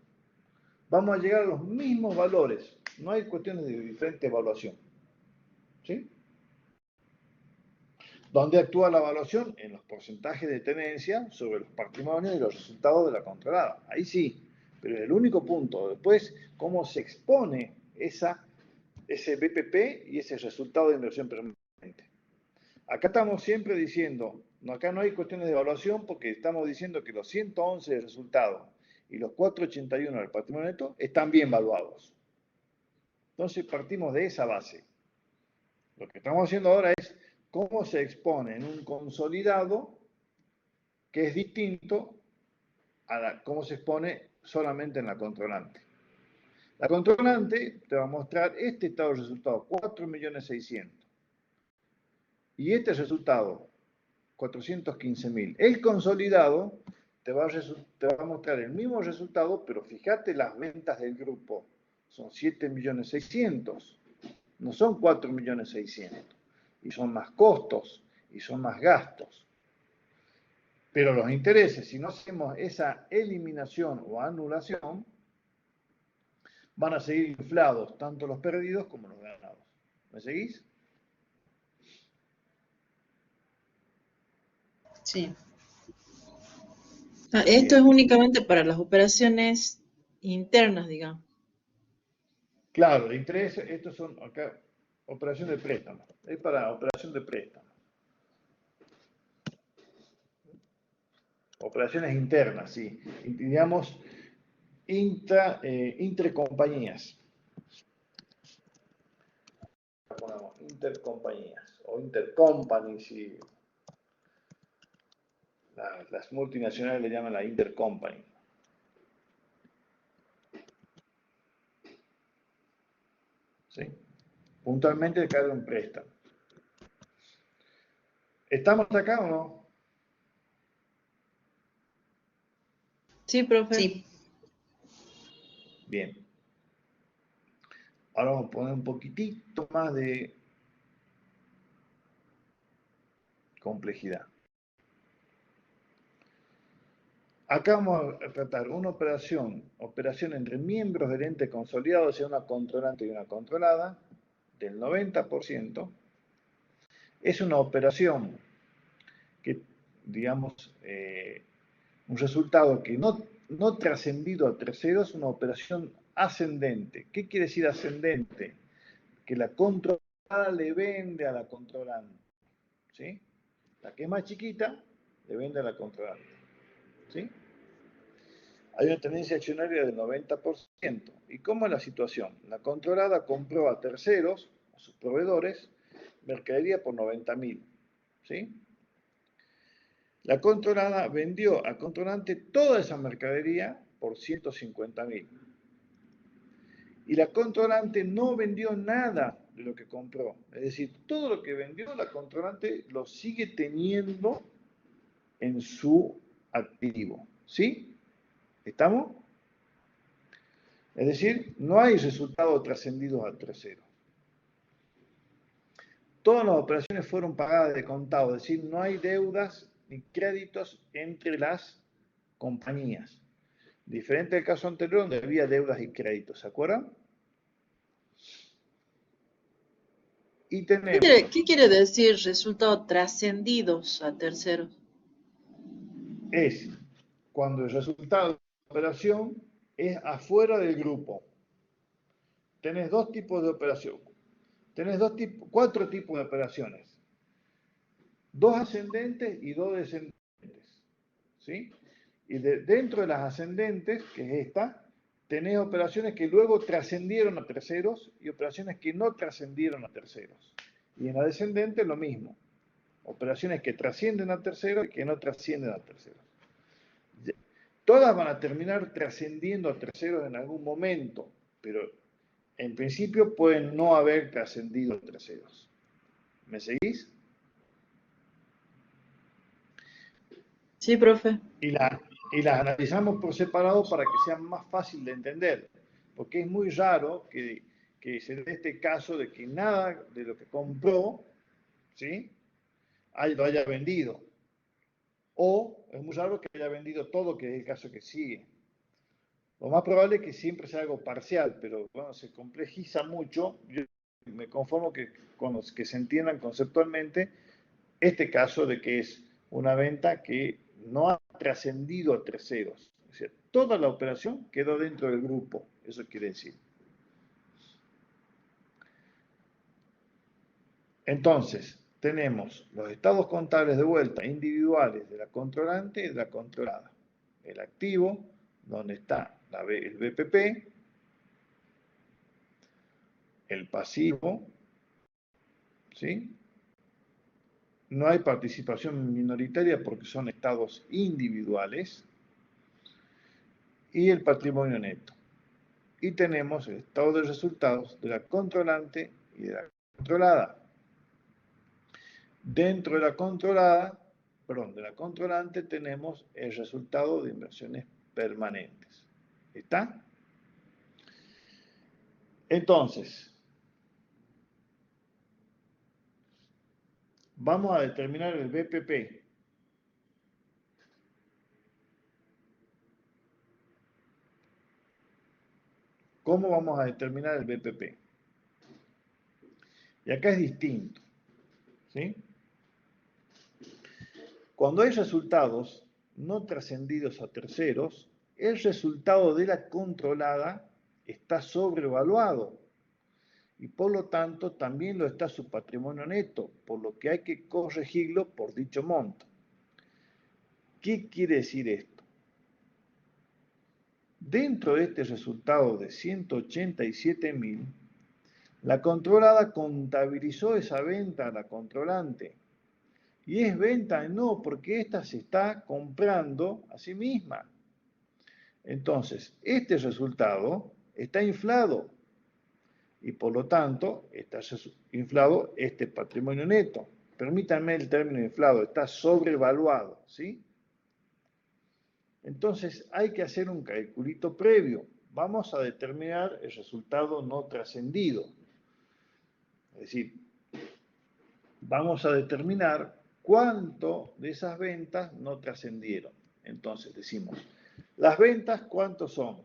Vamos a llegar a los mismos valores. No hay cuestiones de diferente evaluación. ¿Sí? ¿Dónde actúa la evaluación? En los porcentajes de tenencia sobre los patrimonios y los resultados de la controlada. Ahí sí, pero es el único punto. Después, cómo se expone ese BPP y ese resultado de inversión permanente. Acá estamos siempre diciendo, acá no hay cuestiones de evaluación porque estamos diciendo que los 111 de resultados y los 481 del patrimonio neto están bien evaluados. Entonces partimos de esa base. Lo que estamos haciendo ahora es cómo se expone en un consolidado que es distinto a cómo se expone solamente en la controlante. La controlante te va a mostrar este estado de resultado, 4.600.000. Y este resultado, 415.000. El consolidado te va a mostrar el mismo resultado, pero fíjate las ventas del grupo. Son 7.600.000. No son 4.600.000. Y son más costos y son más gastos. Pero los intereses, si no hacemos esa eliminación o anulación, van a seguir inflados tanto los perdidos como los ganados. ¿Me seguís? Sí. Esto es únicamente para las operaciones internas, digamos. Claro, de interés, estos son acá operación de préstamo. Es para operación de préstamo. Operaciones internas, sí. Digamos, intercompañías. Ponemos intercompañías o intercompany, si las multinacionales le llaman la intercompany. ¿Sí? Puntualmente cae un préstamo. ¿Estamos acá o no? Sí, profe. Sí. Bien. Ahora vamos a poner un poquitito más de complejidad. Acá vamos a tratar una operación entre miembros del ente consolidado, o sea, una controlante y una controlada, del 90%. Es una operación que, digamos, un resultado que no trascendido a terceros, una operación ascendente. ¿Qué quiere decir ascendente? Que la controlada le vende a la controlante, ¿sí? La que es más chiquita le vende a la controlante, ¿sí? Hay una tendencia accionaria del 90%. ¿Y cómo es la situación? La controlada compró a terceros, a sus proveedores, mercadería por 90.000, ¿sí? La controlada vendió al controlante toda esa mercadería por 150.000. Y la controlante no vendió nada de lo que compró. Es decir, todo lo que vendió la controlante lo sigue teniendo en su activo, ¿sí? ¿Estamos? Es decir, no hay resultados trascendidos a terceros. Todas las operaciones fueron pagadas de contado, es decir, no hay deudas ni créditos entre las compañías. Diferente del caso anterior donde había deudas y créditos, ¿se acuerdan? Y tenemos... ¿Qué quiere decir resultados trascendidos a terceros? Es cuando el resultado de la operación es afuera del grupo. Tenés dos tipos de operación. Tenés cuatro tipos de operaciones. Dos ascendentes y dos descendentes. ¿Sí? Y dentro de las ascendentes, que es esta, tenés operaciones que luego trascendieron a terceros y operaciones que no trascendieron a terceros. Y en la descendente lo mismo. Operaciones que trascienden a terceros y que no trascienden a terceros. Todas van a terminar trascendiendo a terceros en algún momento, pero en principio pueden no haber trascendido a terceros. ¿Me seguís? Sí, profe. Y las analizamos por separado para que sea más fácil de entender, porque es muy raro que se dé este caso de que nada de lo que compró, ¿sí?, lo haya vendido. O es muy raro que haya vendido todo, que es el caso que sigue. Lo más probable es que siempre sea algo parcial, pero bueno, se complejiza mucho. Yo me conformo con los que se entiendan conceptualmente este caso de que es una venta que no ha trascendido a terceros. O sea, toda la operación quedó dentro del grupo. Eso quiere decir. Entonces, tenemos los estados contables de vuelta individuales de la controlante y de la controlada. El activo, donde está el BPP, el pasivo, ¿sí? No hay participación minoritaria porque son estados individuales, y el patrimonio neto. Y tenemos el estado de resultados de la controlante y de la controlada. Dentro de la controlada, de la controlante tenemos el resultado de inversiones permanentes. ¿Está? Entonces, vamos a determinar el BPP. ¿Cómo vamos a determinar el BPP? Y acá es distinto, ¿sí? Cuando hay resultados no trascendidos a terceros, el resultado de la controlada está sobrevaluado y por lo tanto también lo está su patrimonio neto, por lo que hay que corregirlo por dicho monto. ¿Qué quiere decir esto? Dentro de este resultado de 187.000, la controlada contabilizó esa venta a la controlante. Y es venta no, porque ésta se está comprando a sí misma. Entonces, este resultado está inflado. Y por lo tanto, está inflado este patrimonio neto. Permítanme el término inflado, está sobrevaluado, ¿sí? Entonces, hay que hacer un calculito previo. Vamos a determinar el resultado no trascendido. Es decir, vamos a determinar cuánto de esas ventas no trascendieron. Entonces decimos, las ventas, ¿cuántos son?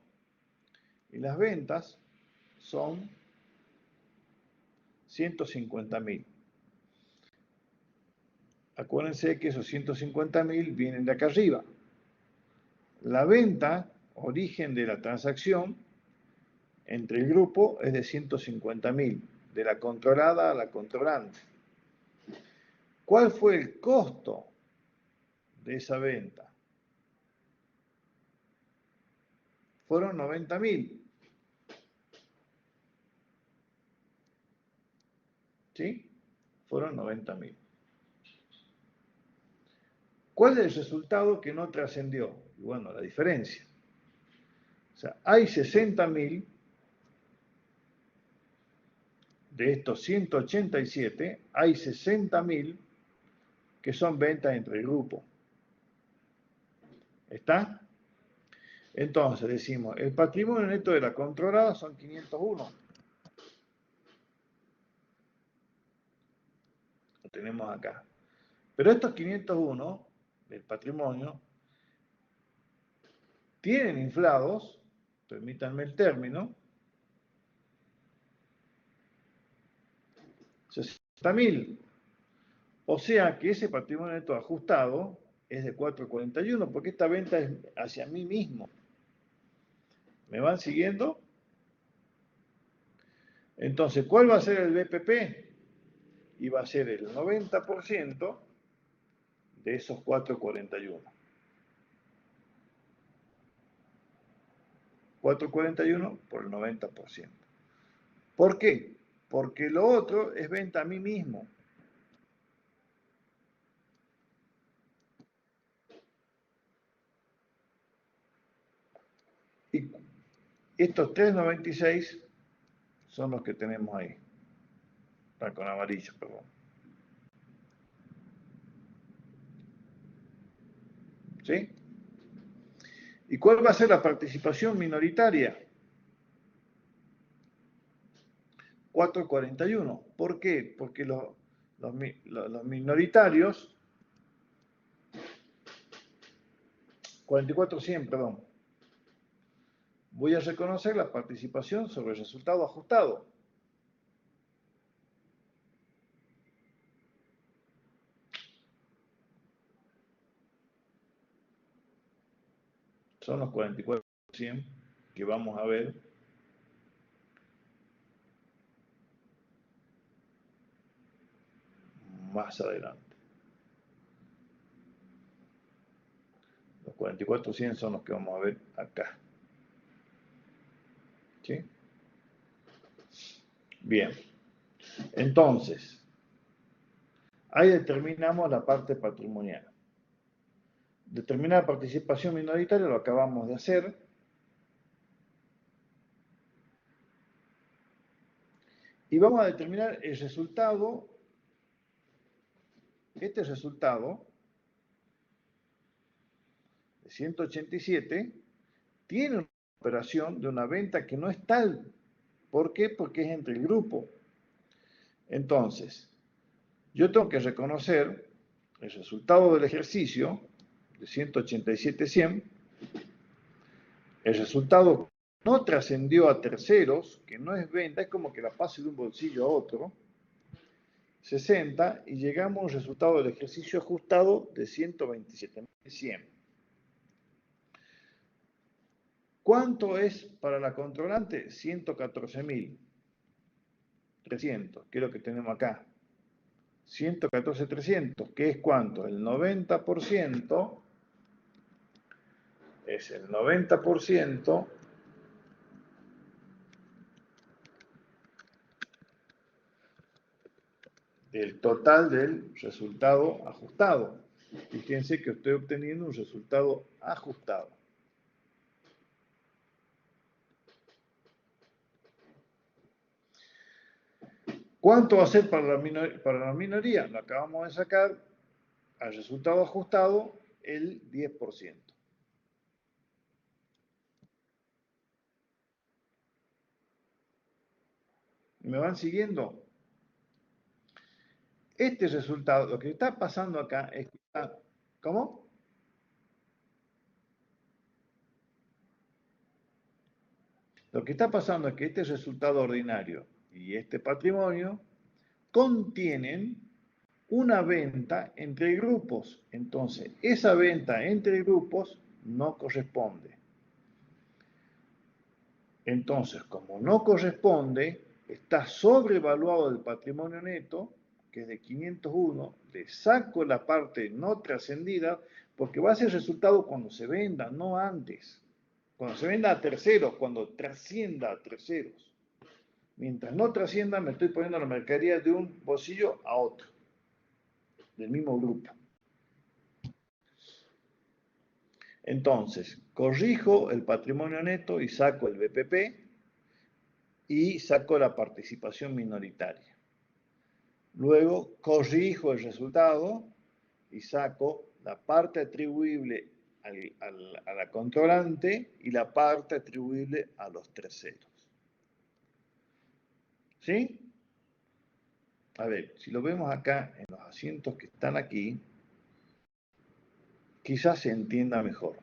Y las ventas son 150.000. Acuérdense que esos 150.000 vienen de acá arriba. La venta, origen de la transacción, entre el grupo es de 150.000, de la controlada a la controlante. ¿Cuál fue el costo de esa venta? Fueron 90.000. ¿Sí? Fueron 90.000. ¿Cuál es el resultado que no trascendió? Y bueno, la diferencia. O sea, hay 60.000 de estos 187, hay 60.000 que son ventas entre el grupo. ¿Está? Entonces decimos, el patrimonio neto de la controlada son 501. Lo tenemos acá. Pero estos 501 del patrimonio tienen inflados, permítanme el término, 60.000. O sea que ese patrimonio neto ajustado es de 441, porque esta venta es hacia mí mismo. ¿Me van siguiendo? Entonces, ¿cuál va a ser el BPP? Y va a ser el 90% de esos 441. 441 por el 90%. ¿Por qué? Porque lo otro es venta a mí mismo. Y estos 396 son los que tenemos ahí. Está con amarillo, perdón. ¿Sí? ¿Y cuál va a ser la participación minoritaria? 441. ¿Por qué? Porque los minoritarios, 44.100, perdón. Voy a reconocer la participación sobre el resultado ajustado. Son los 44.100 que vamos a ver más adelante. Los 44.100 son los que vamos a ver acá. ¿Sí? Bien. Entonces, ahí determinamos la parte patrimonial. Determinar participación minoritaria lo acabamos de hacer. Y vamos a determinar el resultado. Este resultado de 187 tiene una operación de una venta que no es tal. ¿Por qué? Porque es entre el grupo. Entonces, yo tengo que reconocer el resultado del ejercicio de 187.100. El resultado no trascendió a terceros, que no es venta, es como que la pase de un bolsillo a otro. 60 y llegamos a un resultado del ejercicio ajustado de 127.100. ¿Cuánto es para la controlante? 114.300, que es lo que tenemos acá. 114.300, ¿qué es cuánto? El 90% es el 90% del total del resultado ajustado. Fíjense que estoy obteniendo un resultado ajustado. ¿Cuánto va a ser para la minoría? Lo acabamos de sacar al resultado ajustado el 10%. ¿Me van siguiendo? este resultado, lo que está pasando acá es que está, ¿cómo? Lo que está pasando es que este resultado ordinario y este patrimonio contienen una venta entre grupos. Entonces, esa venta entre grupos no corresponde. Entonces, como no corresponde, está sobrevaluado el patrimonio neto, que es de 501, le saco la parte no trascendida, porque va a ser resultado cuando se venda, no antes. Cuando se venda a terceros, cuando trascienda a terceros. Mientras no trascienda, me estoy poniendo la mercadería de un bolsillo a otro, del mismo grupo. Entonces, corrijo el patrimonio neto y saco el BPP y saco la participación minoritaria. Luego, corrijo el resultado y saco la parte atribuible a la controlante y la parte atribuible a los terceros. ¿Sí? A ver, si lo vemos acá en los asientos que están aquí, quizás se entienda mejor.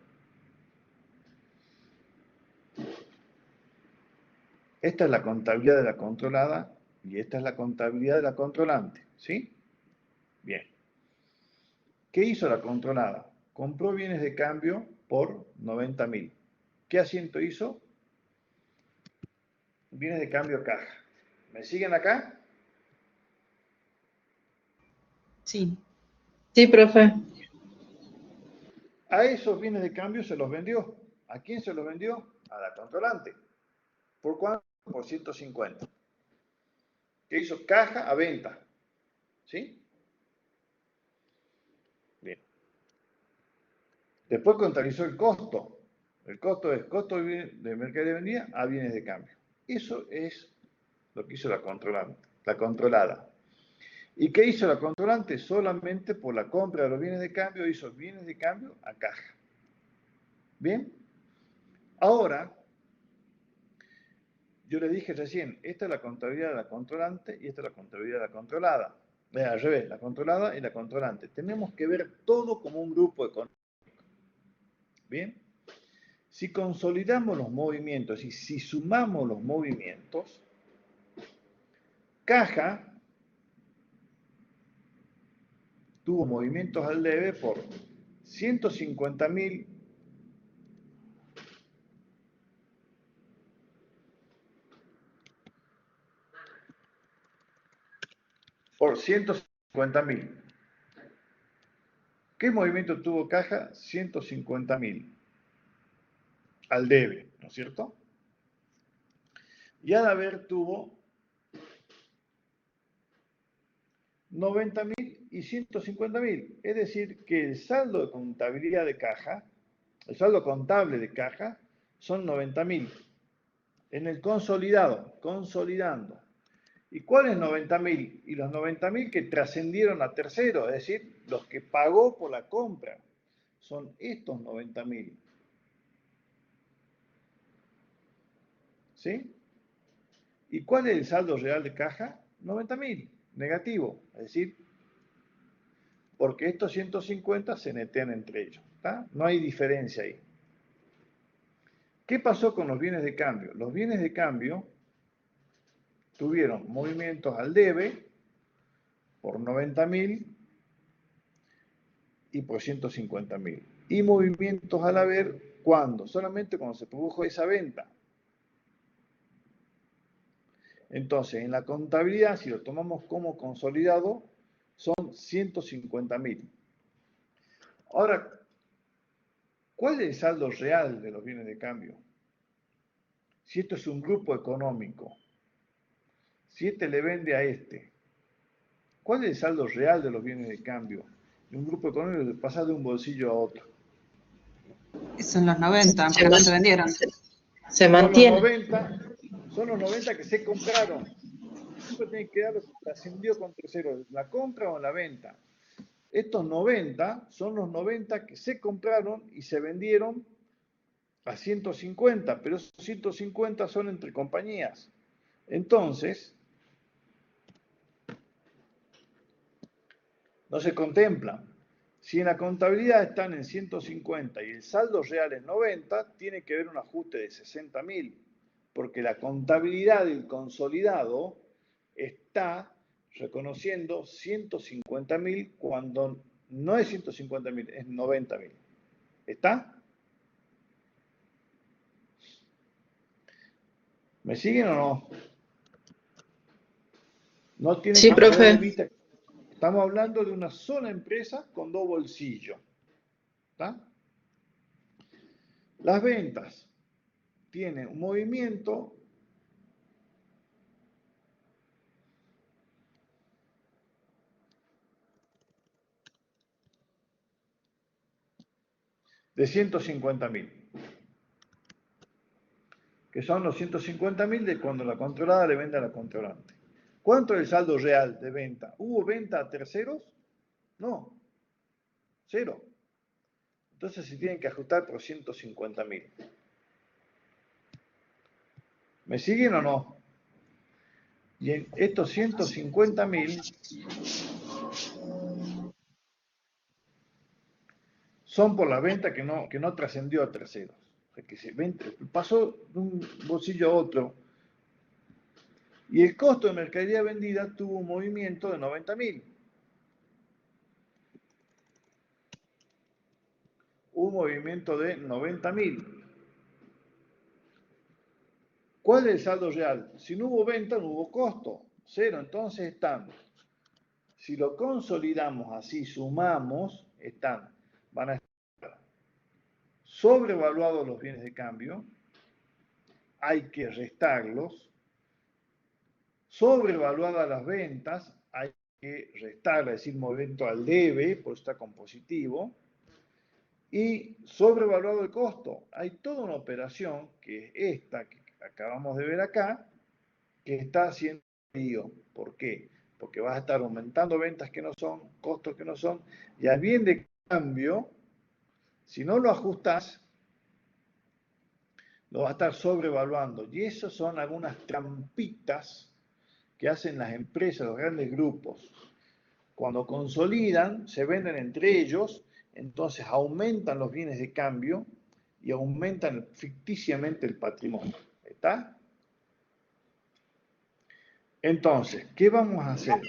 Esta es la contabilidad de la controlada y esta es la contabilidad de la controlante, ¿sí? Bien. ¿Qué hizo la controlada? Compró bienes de cambio por 90.000. ¿Qué asiento hizo? Bienes de cambio caja. ¿Me siguen acá? Sí. Sí, profe. A esos bienes de cambio se los vendió. ¿A quién se los vendió? A la controlante. ¿Por cuánto? Por 150. ¿Qué hizo? Caja a venta. ¿Sí? Bien. Después contabilizó el costo. El costo es costo de mercadería vendida a bienes de cambio. Eso es lo que hizo la controlante, la controlada. ¿Y qué hizo la controlante? Solamente por la compra de los bienes de cambio hizo bienes de cambio a caja. ¿Bien? Ahora, yo le dije recién, esta es la contabilidad de la controlante y esta es la contabilidad de la controlada. Al revés, la controlada y la controlante. Tenemos que ver todo como un grupo económico. ¿Bien? Si consolidamos los movimientos y si sumamos los movimientos, caja tuvo movimientos al debe por 150.000 por 150.000. ¿Qué movimiento tuvo caja? 150.000 al debe, ¿no es cierto? Y al haber tuvo 90.000 y 150.000. Es decir, que el saldo de contabilidad de caja, el saldo contable de caja, son 90.000. En el consolidado, consolidando. ¿Y cuáles 90.000? Y los 90.000 que trascendieron a terceros, es decir, los que pagó por la compra. Son estos 90.000. ¿Sí? ¿Y cuál es el saldo real de caja? 90.000, negativo. Es decir, porque estos 150 se netean entre ellos. ¿Está? No hay diferencia ahí. ¿Qué pasó con los bienes de cambio? Los bienes de cambio tuvieron movimientos al debe por 90.000 y por 150.000. Y movimientos al haber, ¿cuándo? Solamente cuando se produjo esa venta. Entonces, en la contabilidad, si lo tomamos como consolidado, son 150.000. Ahora, ¿cuál es el saldo real de los bienes de cambio? Si esto es un grupo económico, si este le vende a este, ¿cuál es el saldo real de los bienes de cambio? De un grupo económico que pasa de un bolsillo a otro. Son los 90, pero no se vendieron. Se mantiene. Son los 90 que se compraron. Siempre tiene que dar lo que trascendió con terceros, la compra o la venta. Estos 90 son los 90 que se compraron y se vendieron a 150, pero esos 150 son entre compañías. Entonces, No se contemplan. Si en la contabilidad están en 150 y el saldo real es 90, tiene que haber un ajuste de 60.000, porque la contabilidad del consolidado está reconociendo 150.000 cuando no es 150.000, es 90.000. ¿Está? ¿Me siguen o no? No tienen Sí, que perder de profe. vista. Estamos hablando de una sola empresa con dos bolsillos. ¿Está? Las ventas tienen un movimiento de 150.000, que son los 150.000 de cuando la controlada le vende a la controlante. ¿Cuánto es el saldo real de venta? ¿Hubo venta a terceros? No, cero. Entonces se tienen que ajustar por 150.000. ¿Me siguen o no? Y en estos 150.000 son por la venta que no trascendió a terceros. O sea, que pasó de un bolsillo a otro. Y el costo de mercadería vendida tuvo un movimiento de 90.000. Un movimiento de 90.000. ¿Cuál es el saldo real? Si no hubo venta, no hubo costo. Cero. Entonces están, si lo consolidamos así, sumamos, van a estar sobrevaluados los bienes de cambio, hay que restarlos, sobrevaluadas las ventas, hay que restarlas, es decir, movimiento al debe, por eso está con positivo, y sobrevaluado el costo. Hay toda una operación, que es esta que acabamos de ver acá, que está haciendo lío. ¿Por qué? Porque vas a estar aumentando ventas que no son, costos que no son, y al bien de cambio, si no lo ajustas, lo vas a estar sobrevaluando. Y esas son algunas trampitas que hacen las empresas, los grandes grupos. Cuando consolidan, se venden entre ellos, entonces aumentan los bienes de cambio y aumentan ficticiamente el patrimonio. ¿Está? Entonces, ¿qué vamos a hacer?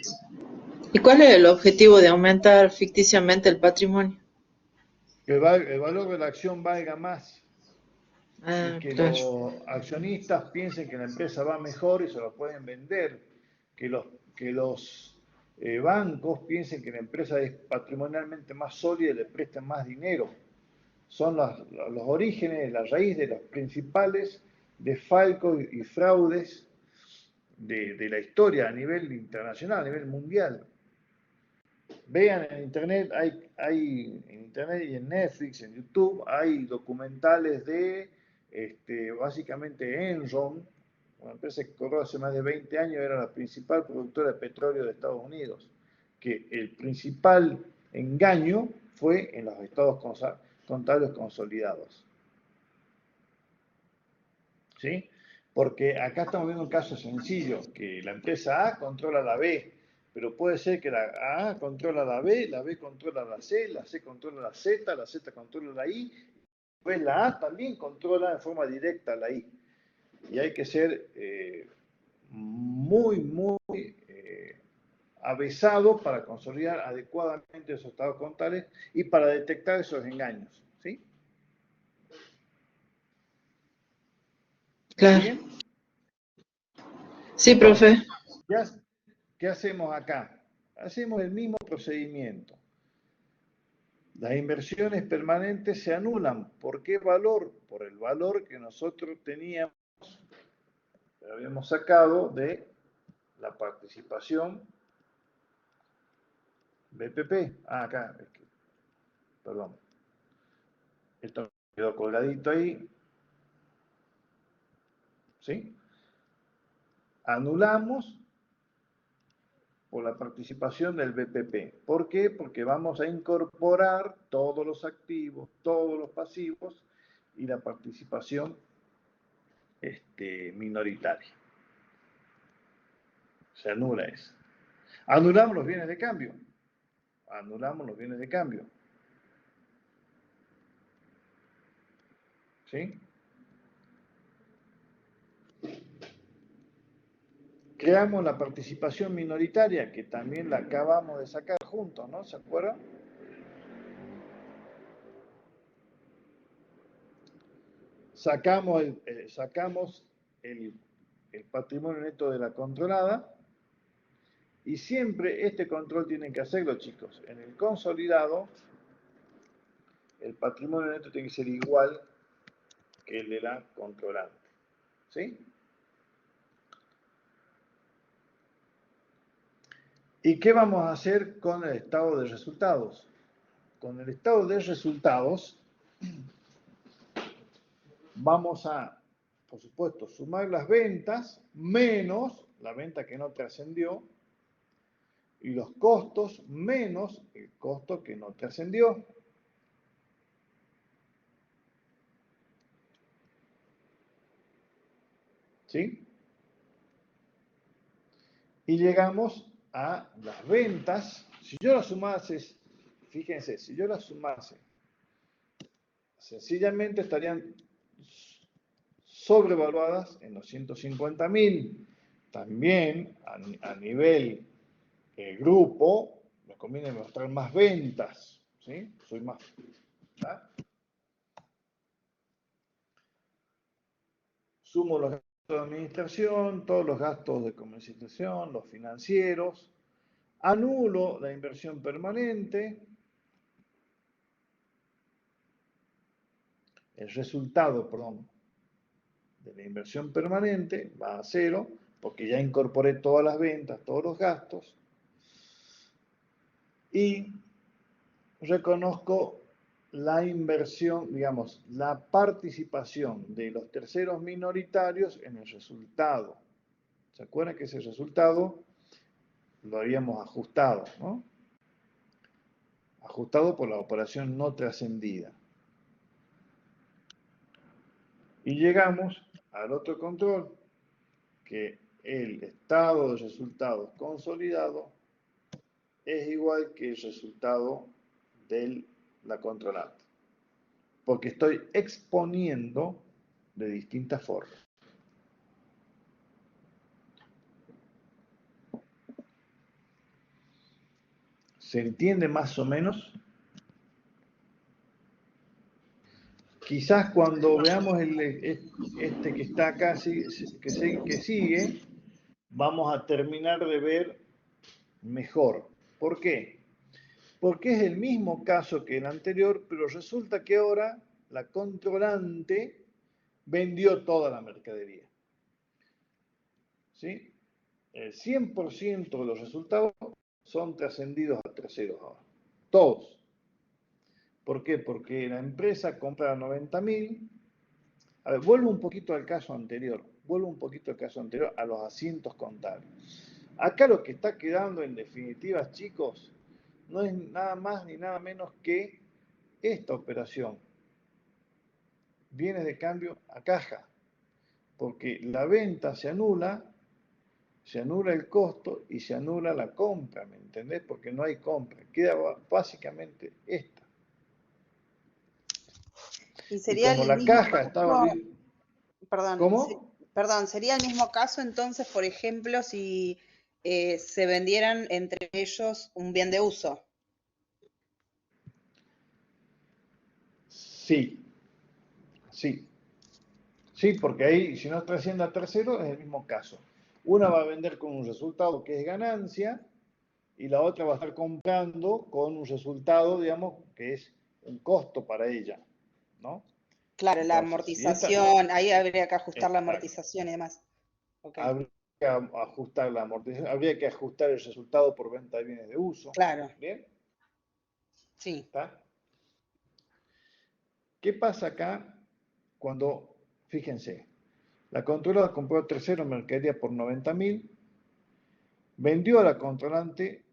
¿Y cuál es el objetivo de aumentar ficticiamente el patrimonio? Que el valor de la acción valga más y Ah, que claro. los accionistas piensen que la empresa va mejor y se lo pueden vender, que los bancos piensen que la empresa es patrimonialmente más sólida y le presten más dinero. Son los orígenes, la raíz de los principales desfalcos y fraudes de la historia a nivel internacional, a nivel mundial. Vean en internet, hay en internet y en Netflix, en YouTube, hay documentales de básicamente Enron, una empresa que corrió hace más de 20 años, era la principal productora de petróleo de Estados Unidos, que el principal engaño fue en los estados contables consolidados. ¿Sí? Porque acá estamos viendo un caso sencillo, que la empresa A controla la B, pero puede ser que la A controla la B controla la C controla la Z controla la I, pues la A también controla de forma directa la I. Y hay que ser muy avesado para consolidar adecuadamente esos estados contables y para detectar esos engaños. ¿Sí? ¿Me Claro. siguen? Sí, Entonces, profe. ¿qué hacemos acá? Hacemos el mismo procedimiento. Las inversiones permanentes se anulan. ¿Por qué valor? Por el valor que nosotros teníamos, que habíamos sacado de la participación BPP. Ah, acá, perdón. Esto quedó colgadito ahí. ¿Sí? Anulamos por la participación del BPP. ¿Por qué? Porque vamos a incorporar todos los activos, todos los pasivos y la participación minoritaria. Se anula eso. Anulamos los bienes de cambio. anulamos los bienes de cambio. ¿Sí? Creamos la participación minoritaria, que también la acabamos de sacar juntos, ¿no? ¿Se acuerdan? Sacamos el patrimonio neto de la controlada, y siempre este control tienen que hacerlo, chicos. En el consolidado, el patrimonio neto tiene que ser igual que el de la controlante. ¿Sí? ¿Y qué vamos a hacer con el estado de resultados? Con el estado de resultados vamos a, por supuesto, sumar las ventas menos la venta que no trascendió y los costos menos el costo que no trascendió. ¿Sí? Y llegamos a las ventas. Si yo las sumase, fíjense, si yo las sumase, sencillamente estarían sobrevaluadas en los 150.000. También a nivel grupo, me conviene mostrar más ventas. ¿Sí? Soy más. ¿Ah? Sumo los gastos de administración, todos los gastos de comercialización, los financieros. Anulo la inversión permanente. El resultado, perdón, de la inversión permanente va a cero, porque ya incorporé todas las ventas, todos los gastos. Y reconozco la inversión, digamos, la participación de los terceros minoritarios en el resultado. ¿Se acuerdan que ese resultado lo habíamos ajustado, ¿no? Ajustado por la operación no trascendida. Y llegamos al otro control, que el estado de resultados consolidado es igual que el resultado de la controlante. Porque estoy exponiendo de distintas formas. ¿Se entiende más o menos? Quizás cuando veamos este que está acá, que sigue, vamos a terminar de ver mejor. ¿Por qué? Porque es el mismo caso que el anterior, pero resulta que ahora la controlante vendió toda la mercadería. ¿Sí? El 100% de los resultados son trascendidos a terceros ahora. Todos. ¿Por qué? Porque la empresa compra 90.000. A ver, vuelvo un poquito al caso anterior. A los asientos contables. Acá lo que está quedando en definitiva, chicos, no es nada más ni nada menos que esta operación. Bienes de cambio a caja. Porque la venta se anula el costo y se anula la compra, ¿me entendés? Porque no hay compra. Queda básicamente esta. Y sería como el la mismo caja estaba... caso, perdón, ¿Cómo? perdón, sería el mismo caso entonces, por ejemplo, si se vendieran entre ellos un bien de uso. Sí, sí. Sí, porque ahí, si no trasciende a tercero, es el mismo caso. Una va a vender con un resultado que es ganancia y la otra va a estar comprando con un resultado, digamos, que es un costo para ella, ¿no? Claro, la Entonces, si esta... amortización, ahí habría que ajustar la Exacto. amortización y demás. Okay. Habría que ajustar la amortización, habría que ajustar el resultado por venta de bienes de uso. Claro. ¿Bien? Sí. ¿Está? ¿Qué pasa acá cuando, fíjense, la controlada compró a tercero mercadería por 90.000, vendió a la controlante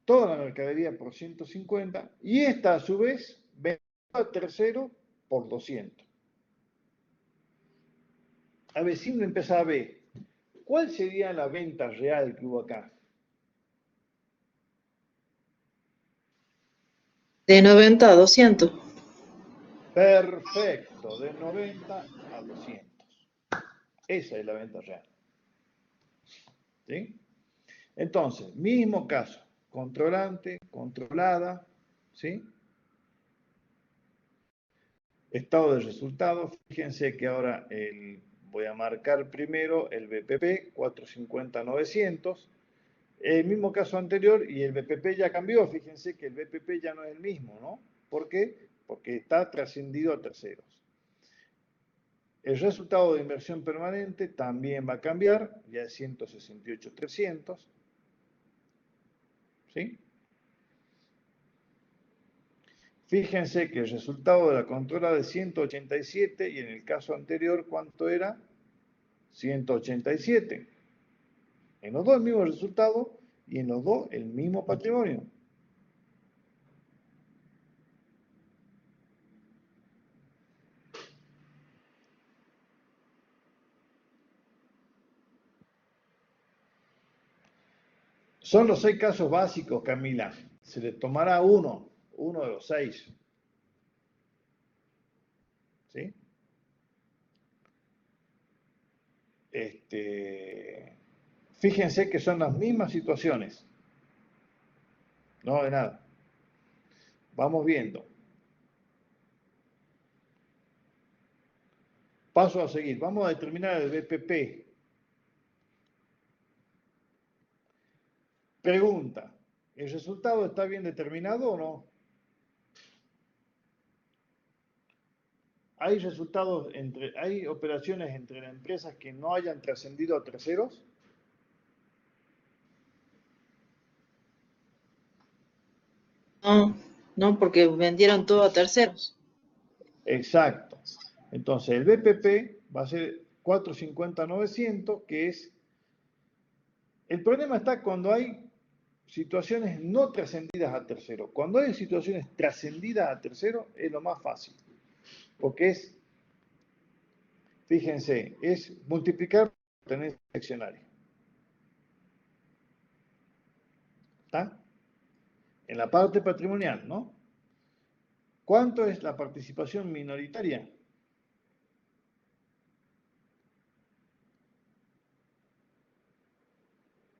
toda la mercadería por 150 y esta a su vez vendió a tercero por 200. A ver, si uno empieza a ver, ¿cuál sería la venta real que hubo acá? De 90 a 200. Perfecto, de 90 a 200. Esa es la venta real. ¿Sí? Entonces, mismo caso, controlante, controlada, ¿sí? Estado de resultados, fíjense que ahora voy a marcar primero el BPP 450-900, el mismo caso anterior y el BPP ya cambió, fíjense que el BPP ya no es el mismo, ¿no? ¿Por qué? Porque está trascendido a terceros. El resultado de inversión permanente también va a cambiar, ya es 168.300, ¿sí? Fíjense que el resultado de la controla de 187 y en el caso anterior, ¿cuánto era? 187. En los dos el mismo resultado y en los dos el mismo patrimonio. Son los 6 casos básicos, Camila. Se le tomará uno de los 6. ¿Sí? Fíjense que son las mismas situaciones. No de nada. Vamos viendo. Paso a seguir. Vamos a determinar el BPP. Pregunta. ¿El resultado está bien determinado o no? ¿Hay resultados hay operaciones entre las empresas que no hayan trascendido a terceros? No, no, porque vendieron todo a terceros. Exacto. Entonces, el BPP va a ser 450-900, que es... El problema está cuando hay situaciones no trascendidas a tercero. Cuando hay situaciones trascendidas a tercero, es lo más fácil. Porque es, fíjense, es multiplicar por tener seccionario. ¿Está? En la parte patrimonial, ¿no? ¿Cuánto es la participación minoritaria?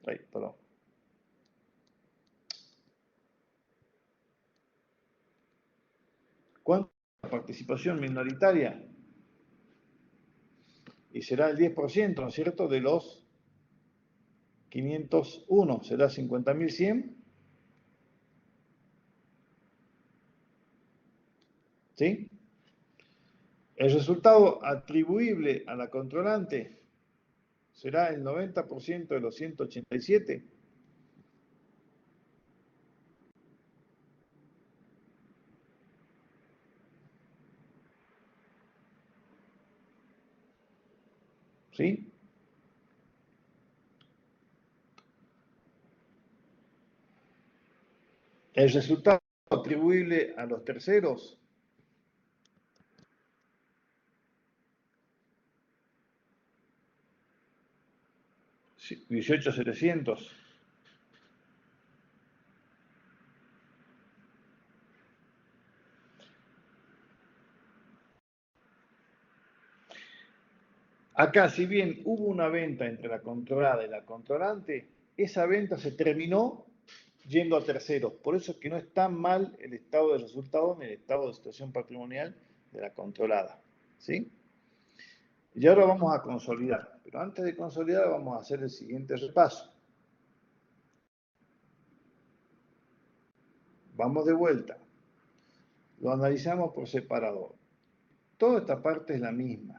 Ay, perdón. ¿Cuánto es la participación minoritaria? Y será el 10%, ¿no es cierto?, de los 501, será 50.100. ¿Sí? El resultado atribuible a la controlante será el 90% de los 187. ¿Sí? El resultado atribuible a los terceros sí, 18.700. Acá, si bien hubo una venta entre la controlada y la controlante, esa venta se terminó yendo a terceros. Por eso es que no es tan mal el estado de resultados ni el estado de situación patrimonial de la controlada. ¿Sí? Y ahora vamos a consolidar. Pero antes de consolidar vamos a hacer el siguiente repaso. Vamos de vuelta. Lo analizamos por separado. Toda esta parte es la misma.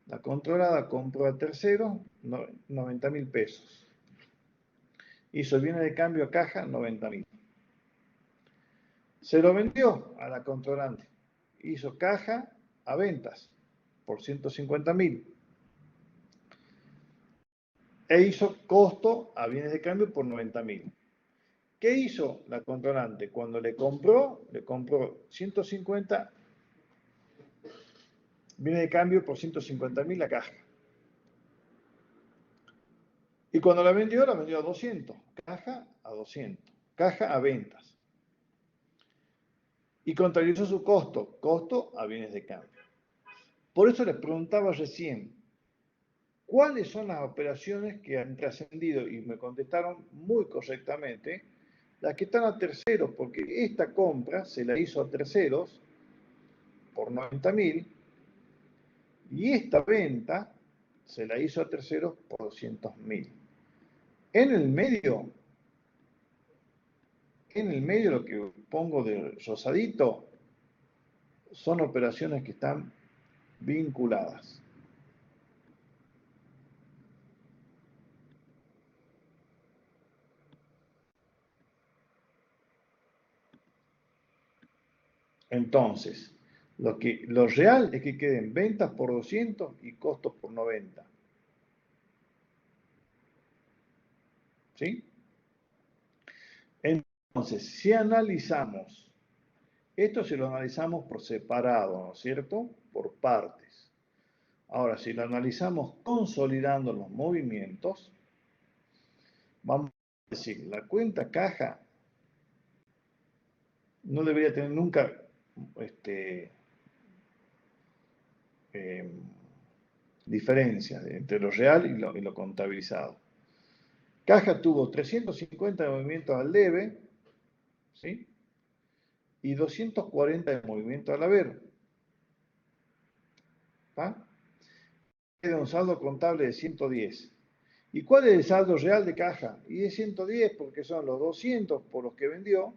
La controlada compró a terceros 90.000 pesos. Hizo bienes de cambio a caja 90.000. Se lo vendió a la controlante. Hizo caja a ventas por 150.000. E hizo costo a bienes de cambio por 90.000. ¿Qué hizo la controlante? Cuando le compró 150 bienes de cambio por 150.000 la caja. Y cuando la vendió a 200. Caja a 200. Caja a ventas. y contabilizó su costo a bienes de cambio. Por eso les preguntaba recién, ¿cuáles son las operaciones que han trascendido? Y me contestaron muy correctamente, las que están a terceros, porque esta compra se la hizo a terceros por 90.000 y esta venta se la hizo a terceros por 200.000. En el medio lo que pongo de rosadito son operaciones que están vinculadas. Entonces, lo real es que queden ventas por 200 y costos por 90. ¿Sí? Entonces, si analizamos, esto se lo analizamos por separado, ¿no es cierto? Por partes. Ahora, si lo analizamos consolidando los movimientos, vamos a decir, la cuenta caja no debería tener nunca diferencias entre lo real y lo contabilizado. Caja tuvo 350 de movimientos al debe, ¿sí? Y 240 de movimiento al haber. ¿Está? Queda un saldo contable de 110. ¿Y cuál es el saldo real de caja? Y es 110 porque son los 200 por los que vendió,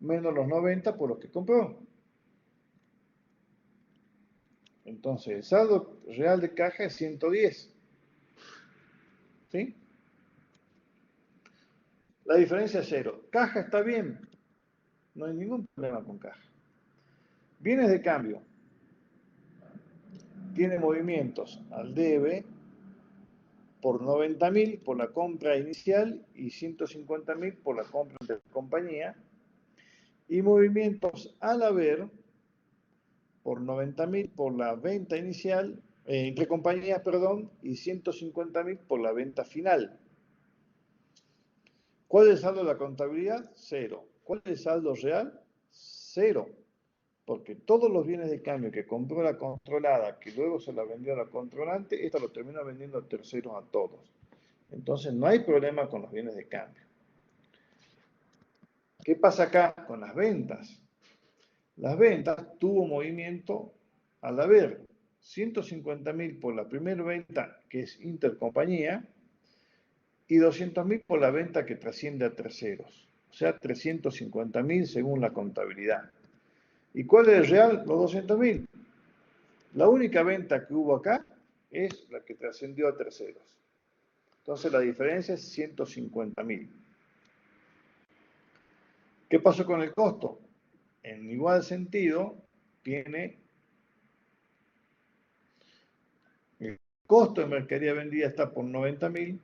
menos los 90 por los que compró. Entonces, el saldo real de caja es 110. ¿Sí? La diferencia es 0. Caja está bien. No hay ningún problema con caja. Bienes de cambio. Tiene movimientos al debe por 90.000 por la compra inicial y 150.000 por la compra de la compañía. Y movimientos al haber por 90.000 por la venta inicial, entre compañías, perdón, y 150.000 por la venta final. ¿Cuál es el saldo de la contabilidad? 0. ¿Cuál es el saldo real? 0. Porque todos los bienes de cambio que compró la controlada, que luego se la vendió a la controlante, esta lo termina vendiendo a terceros a todos. Entonces no hay problema con los bienes de cambio. ¿Qué pasa acá con las ventas? Las ventas tuvo movimiento al haber 150.000 por la primera venta, que es intercompañía, y 200.000 por la venta que trasciende a terceros. O sea, 350.000 según la contabilidad. ¿Y cuál es el real? Los 200.000. La única venta que hubo acá es la que trascendió a terceros. Entonces la diferencia es 150.000. ¿Qué pasó con el costo? En igual sentido, tiene el costo de mercadería vendida está por 90.000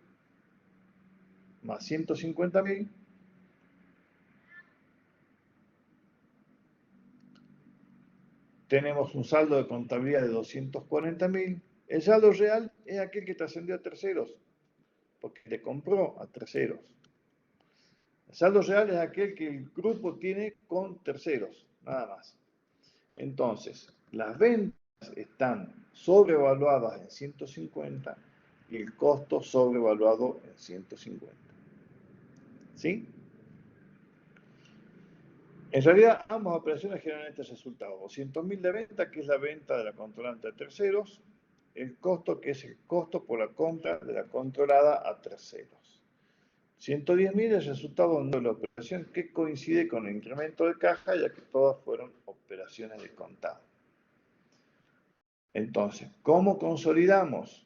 más 150.000. Tenemos un saldo de contabilidad de 240.000. El saldo real es aquel que trascendió a terceros, porque le compró a terceros. El saldo real es aquel que el grupo tiene con terceros, nada más. Entonces, las ventas están sobrevaluadas en 150 y el costo sobrevaluado en 150. ¿Sí? En realidad, ambas operaciones generan este resultado. 200.000 de venta, que es la venta de la controlante a terceros, el costo, que es el costo por la compra de la controlada a terceros. 110.000 es el resultado de la operación que coincide con el incremento de caja, ya que todas fueron operaciones de contado. Entonces, ¿cómo consolidamos?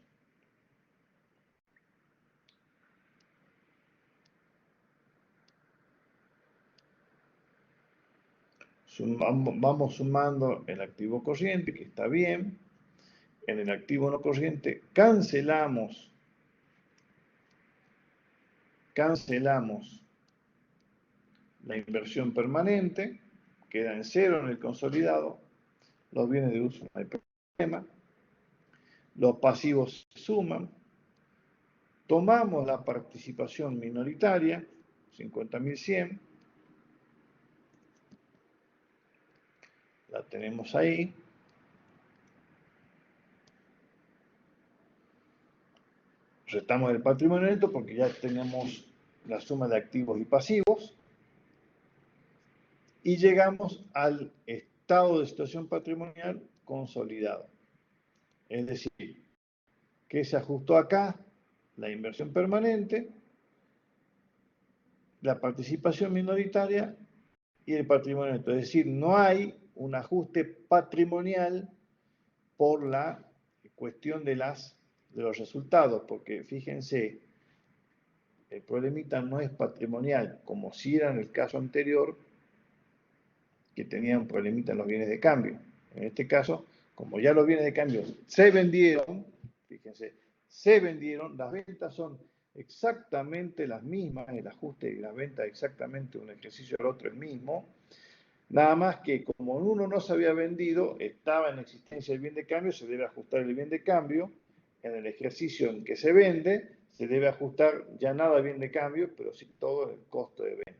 Vamos sumando el activo corriente, que está bien. En el activo no corriente cancelamos la inversión permanente, queda en 0 en el consolidado, los bienes de uso no hay problema, los pasivos se suman, tomamos la participación minoritaria, 50.100, la tenemos ahí. Restamos el patrimonio neto porque ya tenemos la suma de activos y pasivos. Y llegamos al estado de situación patrimonial consolidado. Es decir, que se ajustó acá la inversión permanente, la participación minoritaria y el patrimonio neto. Es decir, no hay un ajuste patrimonial por la cuestión de los resultados, porque fíjense, el problemita no es patrimonial, como si era en el caso anterior, que tenían un problemita en los bienes de cambio. En este caso, como ya los bienes de cambio se vendieron, fíjense, se vendieron, las ventas son exactamente las mismas, el ajuste y las ventas exactamente un ejercicio al otro el mismo, nada más que como uno no se había vendido, estaba en existencia el bien de cambio, se debe ajustar el bien de cambio, en el ejercicio en que se vende, se debe ajustar ya nada bien de cambio, pero sí todo el costo de ventas.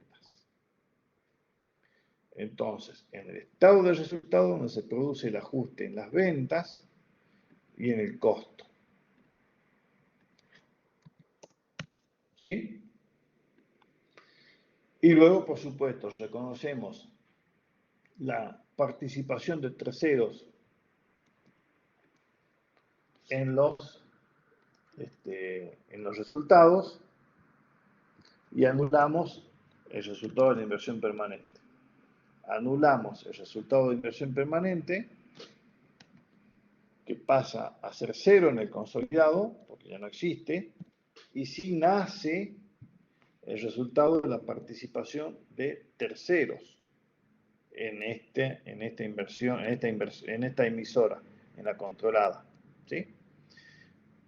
Entonces, en el estado de resultado donde se produce el ajuste en las ventas y en el costo. ¿Sí? Y luego, por supuesto, reconocemos la participación de terceros en los resultados y anulamos el resultado de la inversión permanente. Anulamos el resultado de inversión permanente, que pasa a ser cero en el consolidado, porque ya no existe, y sí nace el resultado de la participación de terceros en esta inversión, en esta emisora, en la controlada. ¿Sí?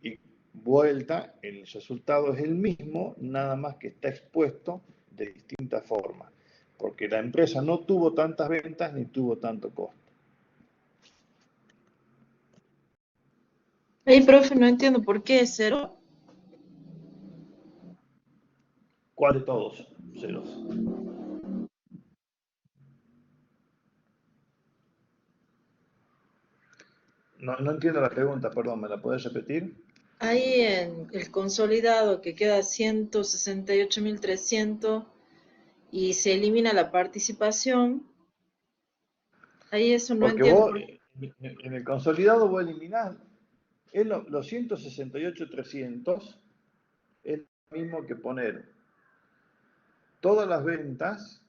Y vuelta, el resultado es el mismo, nada más que está expuesto de distintas formas, porque la empresa no tuvo tantas ventas ni tuvo tanto costo. Hey, profe, no entiendo por qué es cero. ¿Cuál de todos? Ceros. No entiendo la pregunta, perdón, ¿me la puedes repetir? Ahí en el consolidado que queda 168.300 y se elimina la participación. Ahí eso no Porque entiendo. vos, en el consolidado vos eliminás, los 168.300 es lo mismo que poner todas las ventas,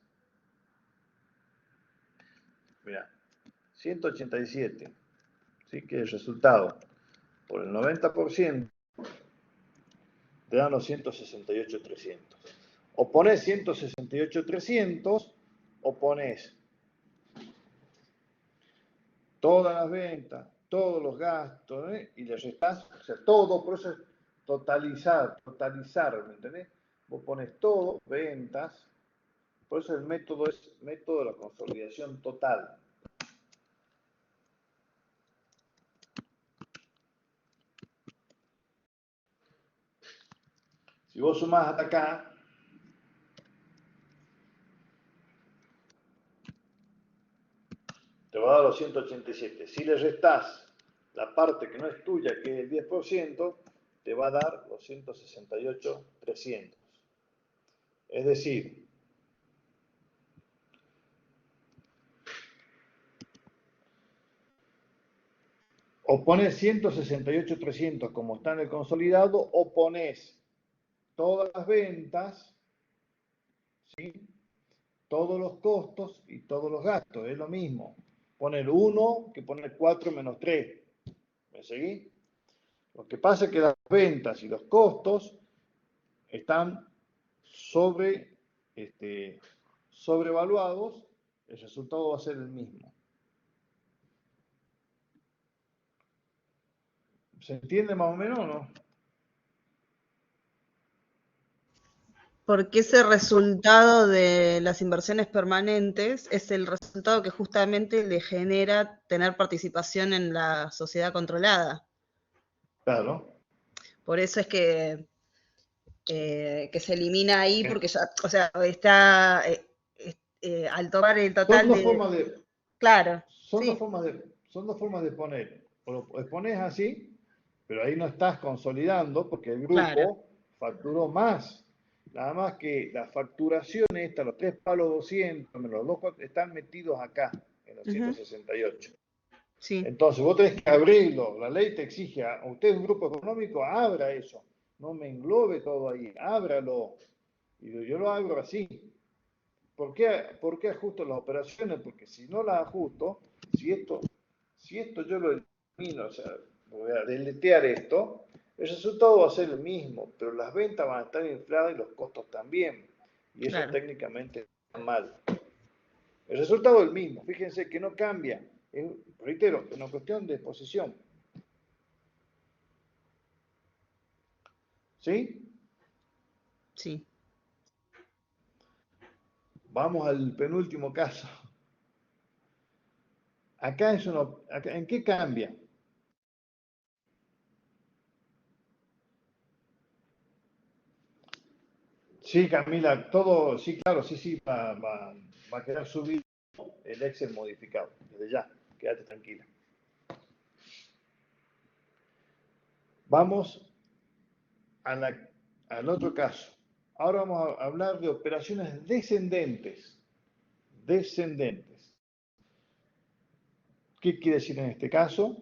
mira, 187, ¿sí? Que el resultado por el 90% te dan los 168.300. O pones 168.300 o pones todas las ventas, todos los gastos, y le restás, o sea, todo, por eso es totalizar, ¿me entendés? Vos pones todo, ventas, por eso el método es método de la consolidación total. Si vos sumás hasta acá, te va a dar los 187. Si le restás la parte que no es tuya, que es el 10%, te va a dar los 168.300. Es decir, o pones 168.300 como está en el consolidado, o pones todas las ventas, ¿sí? Todos los costos y todos los gastos. Es lo mismo poner 1 que poner 4 menos 3. ¿Me seguí? Lo que pasa es que las ventas y los costos están sobrevaluados, el resultado va a ser el mismo. ¿Se entiende más o menos o no? Porque ese resultado de las inversiones permanentes es el resultado que justamente le genera tener participación en la sociedad controlada. Claro. Por eso es que se elimina ahí, porque ya, o sea, está al tomar el total Son dos de... formas de... Claro, Son sí, son dos formas de poner. O lo pones así, pero ahí no estás consolidando porque el claro. grupo facturó más. Nada más que la facturación esta, los 3 palos 200, los dos están metidos acá, en los Ujú, 168. sí, Entonces, vos tenés que abrirlo. La ley te exige, a usted es un grupo económico, abra eso. No me englobe todo ahí, ábralo. Y yo lo abro así. ¿Por qué ajusto las operaciones? Porque si no las ajusto, si esto yo lo elimino, o sea, voy a deletear esto, el resultado va a ser el mismo, pero las ventas van a estar infladas y los costos también. Y eso claro. técnicamente está mal. El resultado es el mismo, fíjense que no cambia. Reitero, es una cuestión de exposición. ¿Sí? Sí. Vamos al penúltimo caso. Acá ¿en qué cambia? Sí, Camila, todo, sí, claro, sí, va a quedar subido el Excel modificado, desde ya, quédate tranquila. Vamos al otro caso. Ahora vamos a hablar de operaciones descendentes. Descendentes. ¿Qué quiere decir en este caso?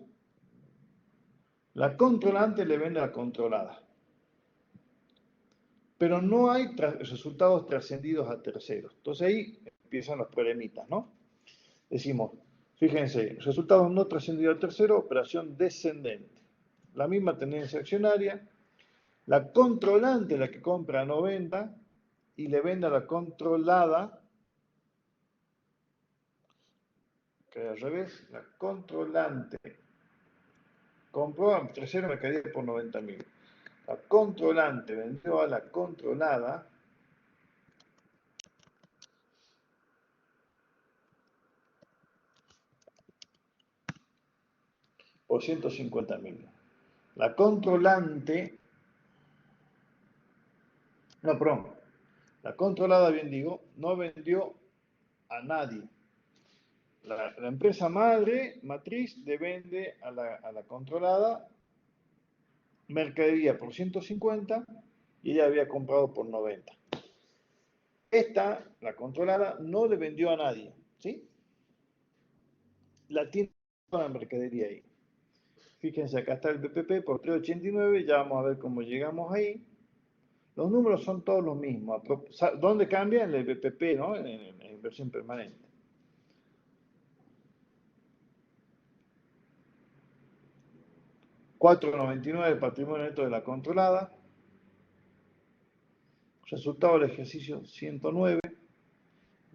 La controlante le vende a la controlada, pero no hay resultados trascendidos a terceros. Entonces ahí empiezan los problemitas, ¿no? Decimos, fíjense, resultados no trascendidos a terceros, operación descendente. La misma tendencia accionaria, la controlante la que compra a 90 y le vende a la controlada, que al revés, la controlante compró a tercero mercadería por 90.000. La controlante vendió a la controlada por 150.000. La controlante, no, perdón, la controlada, bien digo, no vendió a nadie. La empresa madre, matriz, le vende a la controlada mercadería por 150 y ella había comprado por 90. Esta, la controlada, no le vendió a nadie, ¿sí? La tiene con la mercadería ahí. Fíjense, acá está el BPP por 3.89, ya vamos a ver cómo llegamos ahí. Los números son todos los mismos. ¿Dónde cambian? El BPP, ¿no? En inversión permanente. $4.99 el patrimonio neto de la controlada. Resultado del ejercicio 109.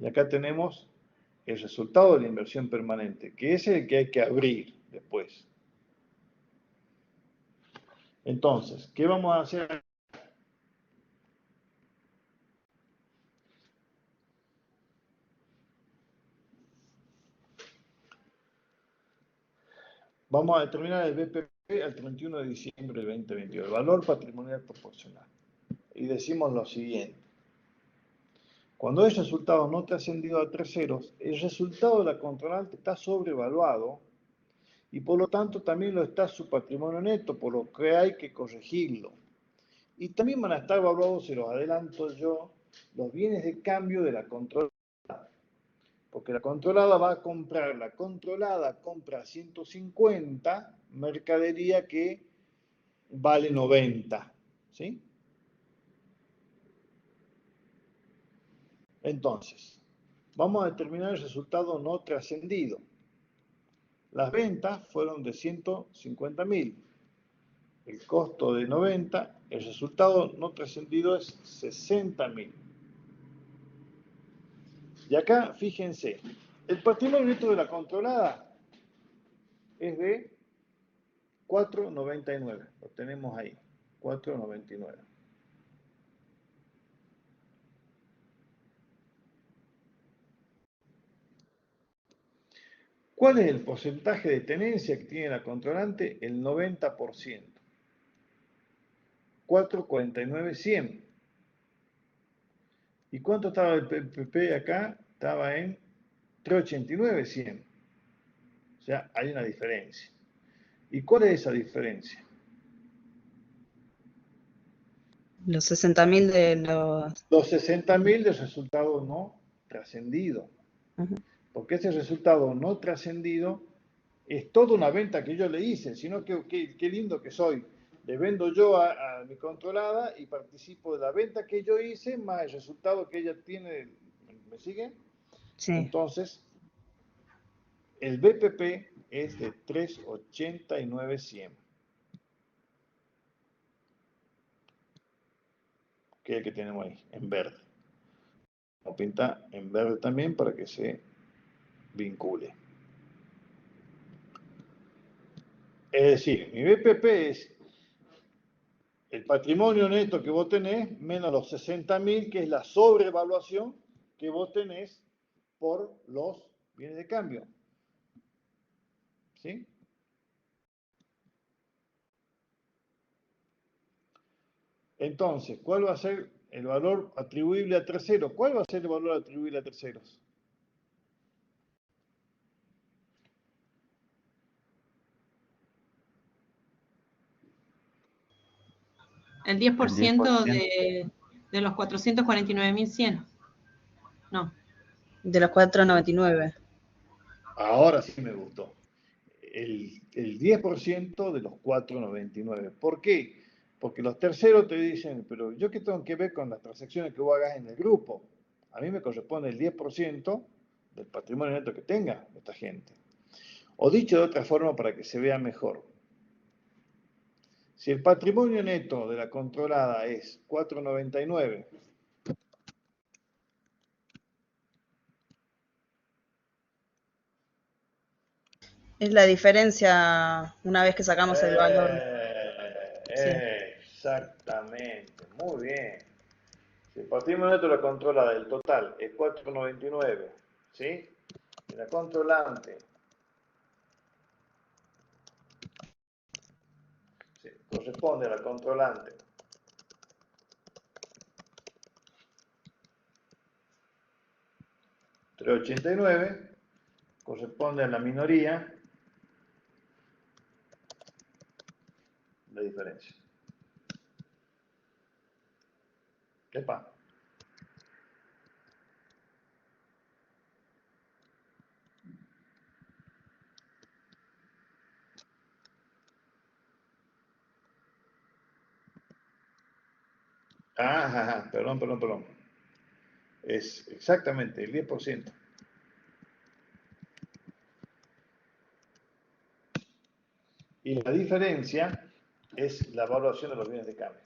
Y acá tenemos el resultado de la inversión permanente, que es el que hay que abrir después. Entonces, ¿qué vamos a hacer? Vamos a determinar el BPP al 31 de diciembre del 2022, el valor patrimonial proporcional. Y decimos lo siguiente. Cuando el resultado no trascendido a terceros, el resultado de la controlante está sobrevaluado y por lo tanto también lo está su patrimonio neto, por lo que hay que corregirlo. Y también van a estar evaluados, se los adelanto yo, los bienes de cambio de la controlada. Porque la controlada va a comprar, la controlada compra 150, mercadería que vale 90. ¿Sí? Entonces, vamos a determinar el resultado no trascendido. Las ventas fueron de 150.000. El costo de 90, el resultado no trascendido es 60.000. Y acá, fíjense, el patrimonio neto de la controlada es de 4.99. Lo tenemos ahí, 4.99. ¿Cuál es el porcentaje de tenencia que tiene la controlante? El 90%. 449.100. ¿Y cuánto estaba el PPP acá? Estaba en 389.100. O sea, hay una diferencia. ¿Y cuál es esa diferencia? Los 60.000 de los... Los 60.000 del resultado no trascendido. Ajá. Porque ese resultado no trascendido es toda una venta que yo le hice, sino que qué lindo que soy. Le vendo yo a mi controlada y participo de la venta que yo hice más el resultado que ella tiene. ¿Me sigue? Sí. Entonces, el BPP es de 389.100, que es el que tenemos ahí, en verde. Vamos a pintar en verde también para que se vincule. Es decir, mi BPP es el patrimonio neto que vos tenés menos los 60.000, que es la sobrevaluación que vos tenés por los bienes de cambio. ¿Sí? Entonces, ¿cuál va a ser el valor atribuible a terceros? ¿Cuál va a ser el valor atribuible a terceros? El 10% de los 449.100. No. De los 499. Ahora sí me gustó. El 10% de los 499. ¿Por qué? Porque los terceros te dicen, pero ¿yo qué tengo que ver con las transacciones que vos hagas en el grupo? A mí me corresponde el 10% del patrimonio neto que tenga esta gente. O dicho de otra forma para que se vea mejor. Si el patrimonio neto de la controlada es 499, Es la diferencia una vez que sacamos el valor. Sí. Exactamente, muy bien. Si el patrimonio neto de la controlada del total es 499, ¿sí? Y la controlante corresponde a la controlante $389, corresponde a la minoría la diferencia. Epa. Perdón. Es exactamente el 10%. Y la diferencia es la evaluación de los bienes de cambio.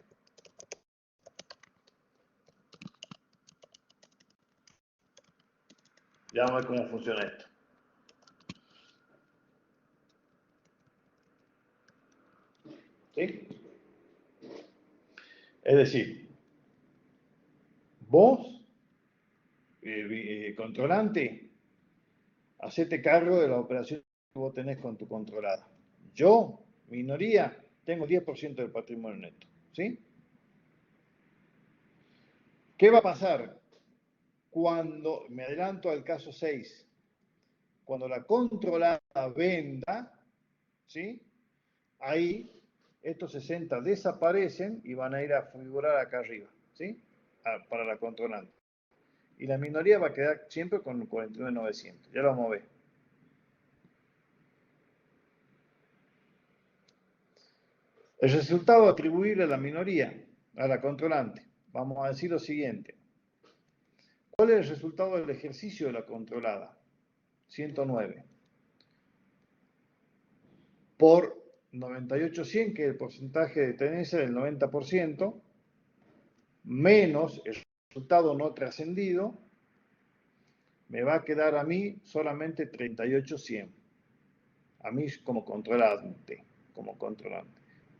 Ya vamos a ver cómo funciona esto. ¿Sí? Es decir, vos, controlante, hacete cargo de la operación que vos tenés con tu controlada. Yo, minoría, tengo 10% del patrimonio neto. ¿Sí? ¿Qué va a pasar cuando, me adelanto al caso 6, cuando la controlada venda, ¿sí? Ahí estos 60 desaparecen y van a ir a figurar acá arriba, ¿sí? Para la controlante. Y la minoría va a quedar siempre con 49.900. Ya lo vamos a ver. El resultado atribuible a la minoría, a la controlante. Vamos a decir lo siguiente. ¿Cuál es el resultado del ejercicio de la controlada? 109. Por 98.100, que es el porcentaje de tenencia del 90%, menos el resultado no trascendido, me va a quedar a mí solamente 38.100. A mí como controlante.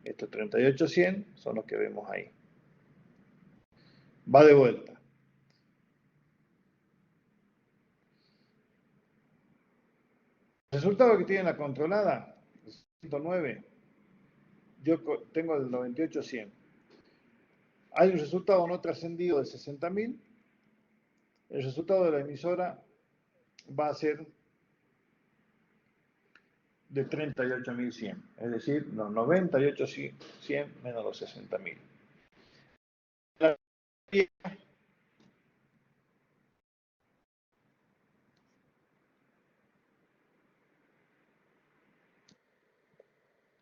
Estos 38.100 son los que vemos ahí. Va de vuelta. El resultado que tiene la controlada, 109, yo tengo el 98.100. Hay un resultado no trascendido de 60.000. El resultado de la emisora va a ser de 38.100, es decir, los 98.100 menos los 60.000.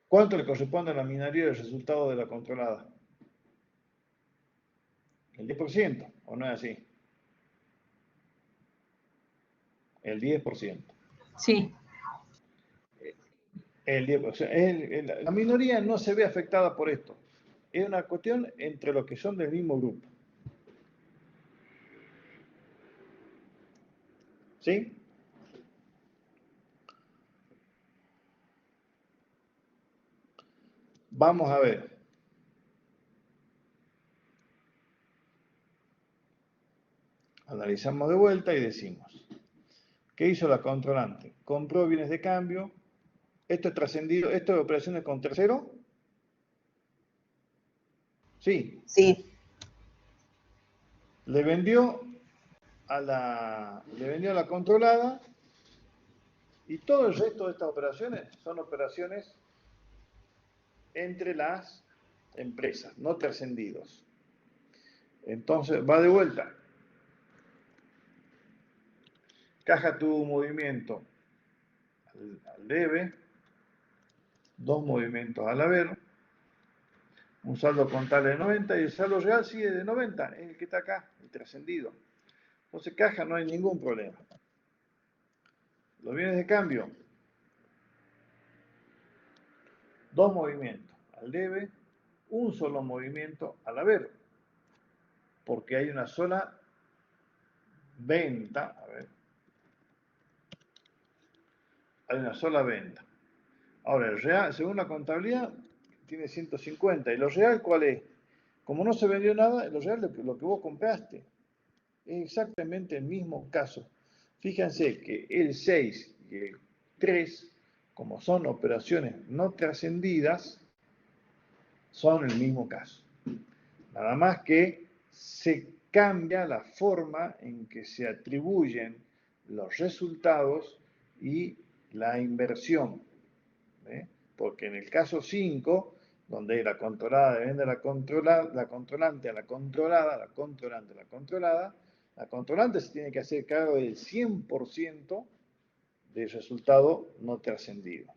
¿Cuánto le corresponde a la minoría del resultado de la controlada? ¿El 10% o no es así? El 10%. Sí, El 10%. La minoría no se ve afectada por esto. Es una cuestión entre los que son del mismo grupo. ¿Sí? Vamos a ver. Analizamos de vuelta y decimos, ¿qué hizo la controlante? Compró bienes de cambio. ¿Esto es trascendido? ¿Esto de operaciones con tercero? Sí. Sí, Le vendió a la controlada y todo el resto de estas operaciones son operaciones entre las empresas, no trascendidos. Entonces, va de vuelta. Caja tuvo un movimiento al debe, 2 movimientos al haber, un saldo contable de 90 y el saldo real sigue de 90, es el que está acá, el trascendido. Entonces, caja no hay ningún problema. Los bienes de cambio, 2 movimientos al debe, un solo movimiento al haber, porque hay una sola venta, a ver, hay una sola venta. Ahora, el real, según la contabilidad, tiene 150. ¿Y lo real cuál es? Como no se vendió nada, lo real es lo que vos compraste. Es exactamente el mismo caso. Fíjense que el 6 y el 3, como son operaciones no trascendidas, son el mismo caso. Nada más que se cambia la forma en que se atribuyen los resultados y la inversión. Porque en el caso 5, donde la controlada vende a la controlante a la controlada, la controlante a la controlada, la controlante se tiene que hacer cargo del 100% del resultado no trascendido.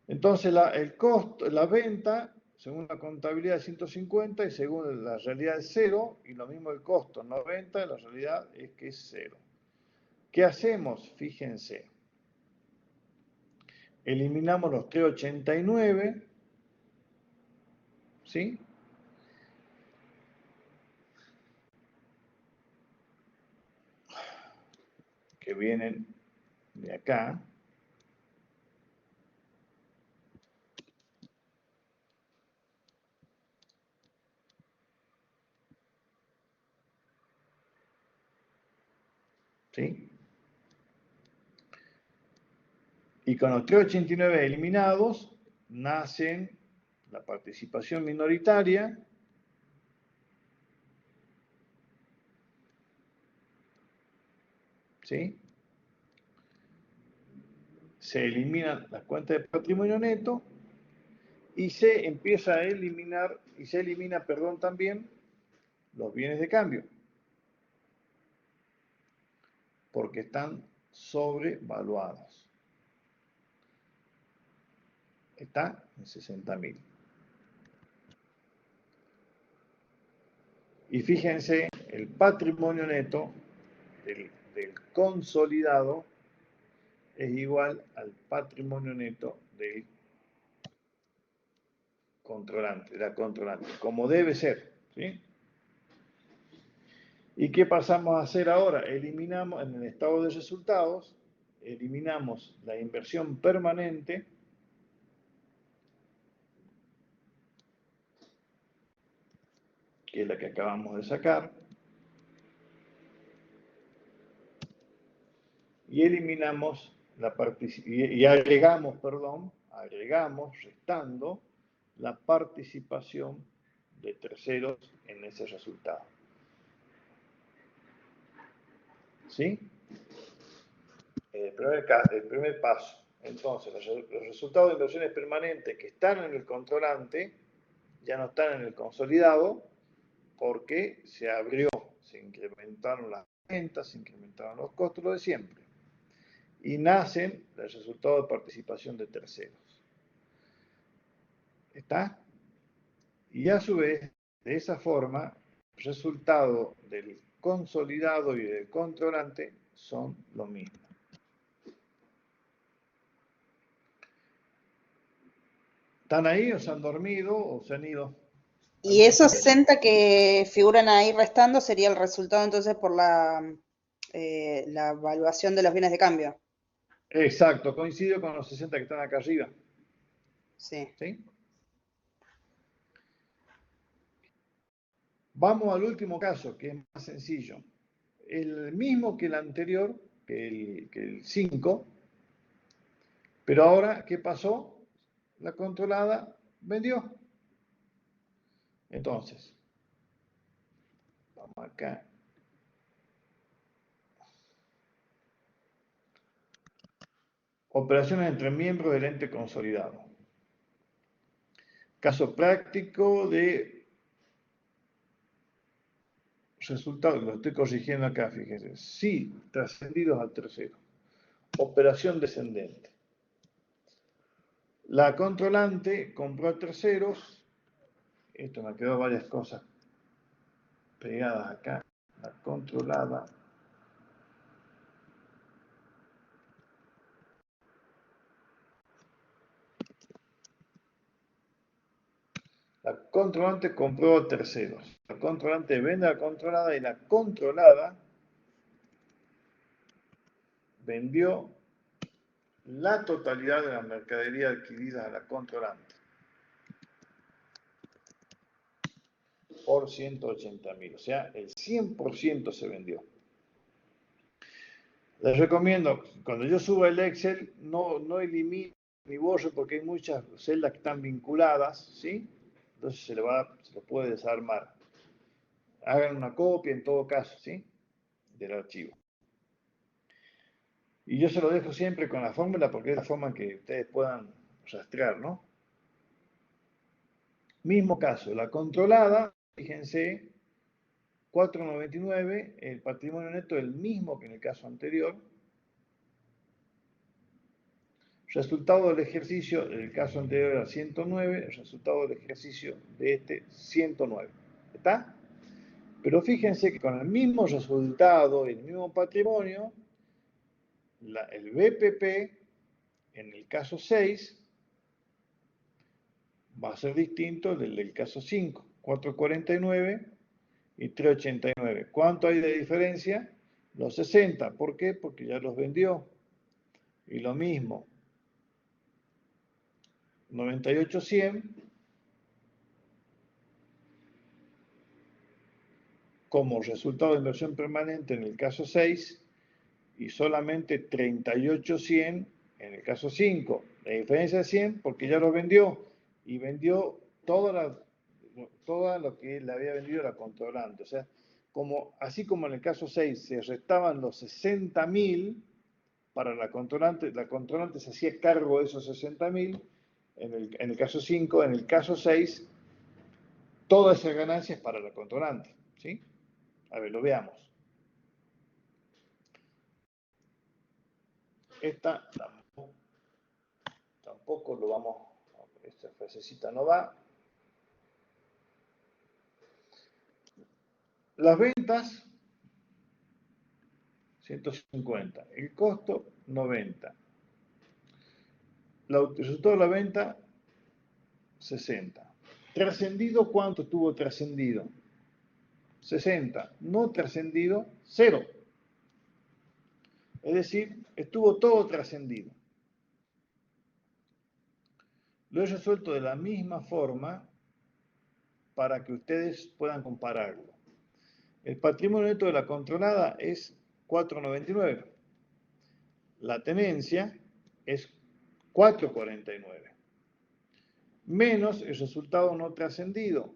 Entonces el costo, la venta, según la contabilidad es 150 y según la realidad es 0, y lo mismo el costo, 90, la realidad es que es 0. ¿Qué hacemos? Fíjense. Eliminamos los 389, ¿sí? Que vienen de acá. ¿Sí? Y con los 389 eliminados, nacen la participación minoritaria, ¿sí? Se eliminan las cuentas de patrimonio neto y se empieza a eliminar, y se elimina, perdón, también los bienes de cambio, porque están sobrevaluados. Está en 60.000. Y fíjense, el patrimonio neto del consolidado es igual al patrimonio neto del controlante, de la controlante, como debe ser, ¿sí? ¿Y qué pasamos a hacer ahora? Eliminamos, en el estado de resultados, eliminamos la inversión permanente, que es la que acabamos de sacar, y eliminamos y agregamos, restando la participación de terceros en ese resultado. ¿Sí? el primer paso. Entonces, los resultados de inversiones permanentes que están en el controlante ya no están en el consolidado porque se abrió, se incrementaron las ventas, se incrementaron los costos, lo de siempre. Y nacen el resultado de participación de terceros. ¿Está? Y a su vez, de esa forma, el resultado del consolidado y del controlante son lo mismo. ¿Están ahí o se han dormido o se han ido? Y esos 60 que figuran ahí restando sería el resultado entonces por la evaluación de los bienes de cambio. Exacto, coincido con los 60 que están acá arriba. Sí. ¿Sí? Vamos al último caso, que es más sencillo. El mismo que el anterior, que el 5, pero ahora, ¿qué pasó? La controlada vendió. Entonces, vamos acá. Operaciones entre miembros del ente consolidado. Caso práctico de resultado, lo estoy corrigiendo acá, fíjense. Sí, trascendidos al tercero. Operación descendente. La controlante compró a terceros. Esto me quedó varias cosas pegadas acá. La controlada. La controlante compró a terceros. La controlante vende a la controlada y la controlada vendió la totalidad de la mercadería adquirida a la controlante por 180.000. O sea, el 100% se vendió. Les recomiendo, cuando yo suba el Excel, no elimine ni borre porque hay muchas celdas que están vinculadas, ¿sí? Entonces se lo puede desarmar. Hagan una copia en todo caso, ¿sí? Del archivo. Y yo se lo dejo siempre con la fórmula porque es la forma en que ustedes puedan rastrear, ¿no? Mismo caso, la controlada, fíjense, 499, el patrimonio neto es el mismo que en el caso anterior. Resultado del ejercicio, del caso anterior era 109, el resultado del ejercicio de este 109. ¿Está? Pero fíjense que con el mismo resultado y el mismo patrimonio, el BPP en el caso 6 va a ser distinto del caso 5, 449 y 389. ¿Cuánto hay de diferencia? Los 60. ¿Por qué? Porque ya los vendió. Y lo mismo, 98-100 como resultado de inversión permanente en el caso 6 y solamente 38-100 en el caso 5. La diferencia es 100 porque ya los vendió y vendió todo lo que le había vendido la controlante. O sea, así como en el caso 6 se restaban los 60.000 para la controlante se hacía cargo de esos 60.000, en el caso 5, en el caso 6, toda esa ganancia es para la controlante, ¿sí? A ver, lo veamos. Esta tampoco lo vamos, esta frasecita no va. Las ventas, 150. El costo, 90. El resultado de la venta, 60. Trascendido, ¿cuánto tuvo trascendido? 60. No trascendido, 0. Es decir, estuvo todo trascendido. Lo he resuelto de la misma forma para que ustedes puedan compararlo. El patrimonio neto de la controlada es 499. La tenencia es 449. Menos el resultado no trascendido,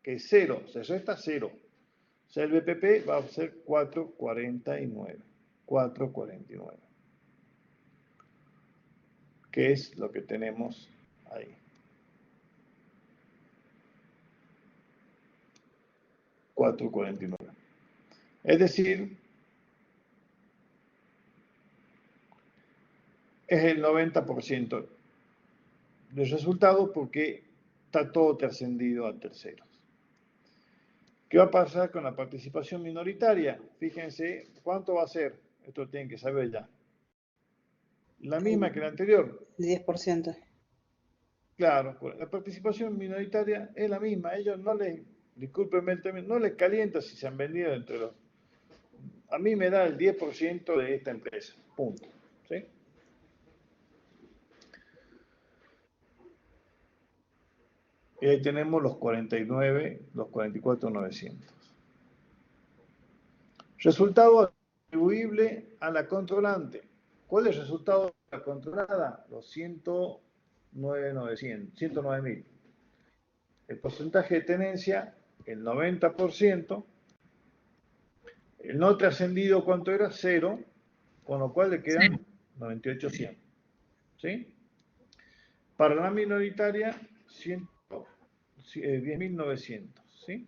que es 0. Se resta 0. O sea, el BPP va a ser 449. 449. que es lo que tenemos ahí. 4,49. Es decir, es el 90% del resultado porque está todo trascendido a terceros. ¿Qué va a pasar con la participación minoritaria? Fíjense, ¿cuánto va a ser? Esto tienen que saber ya. La misma que la anterior. 10%. Claro, la participación minoritaria es la misma. A ellos no les, discúlpenme el término, no les calienta si se han vendido entre los... A mí me da el 10% de esta empresa. Punto. ¿Sí? Y ahí tenemos los 49, los 44,900. Resultado atribuible a la controlante. ¿Cuál es el resultado de la controlada? Los 109.000. El porcentaje de tenencia, el 90%. El no trascendido, ¿cuánto era? 0, con lo cual le quedan 98.100. ¿Sí? Para la minoritaria, 10.900. ¿Sí?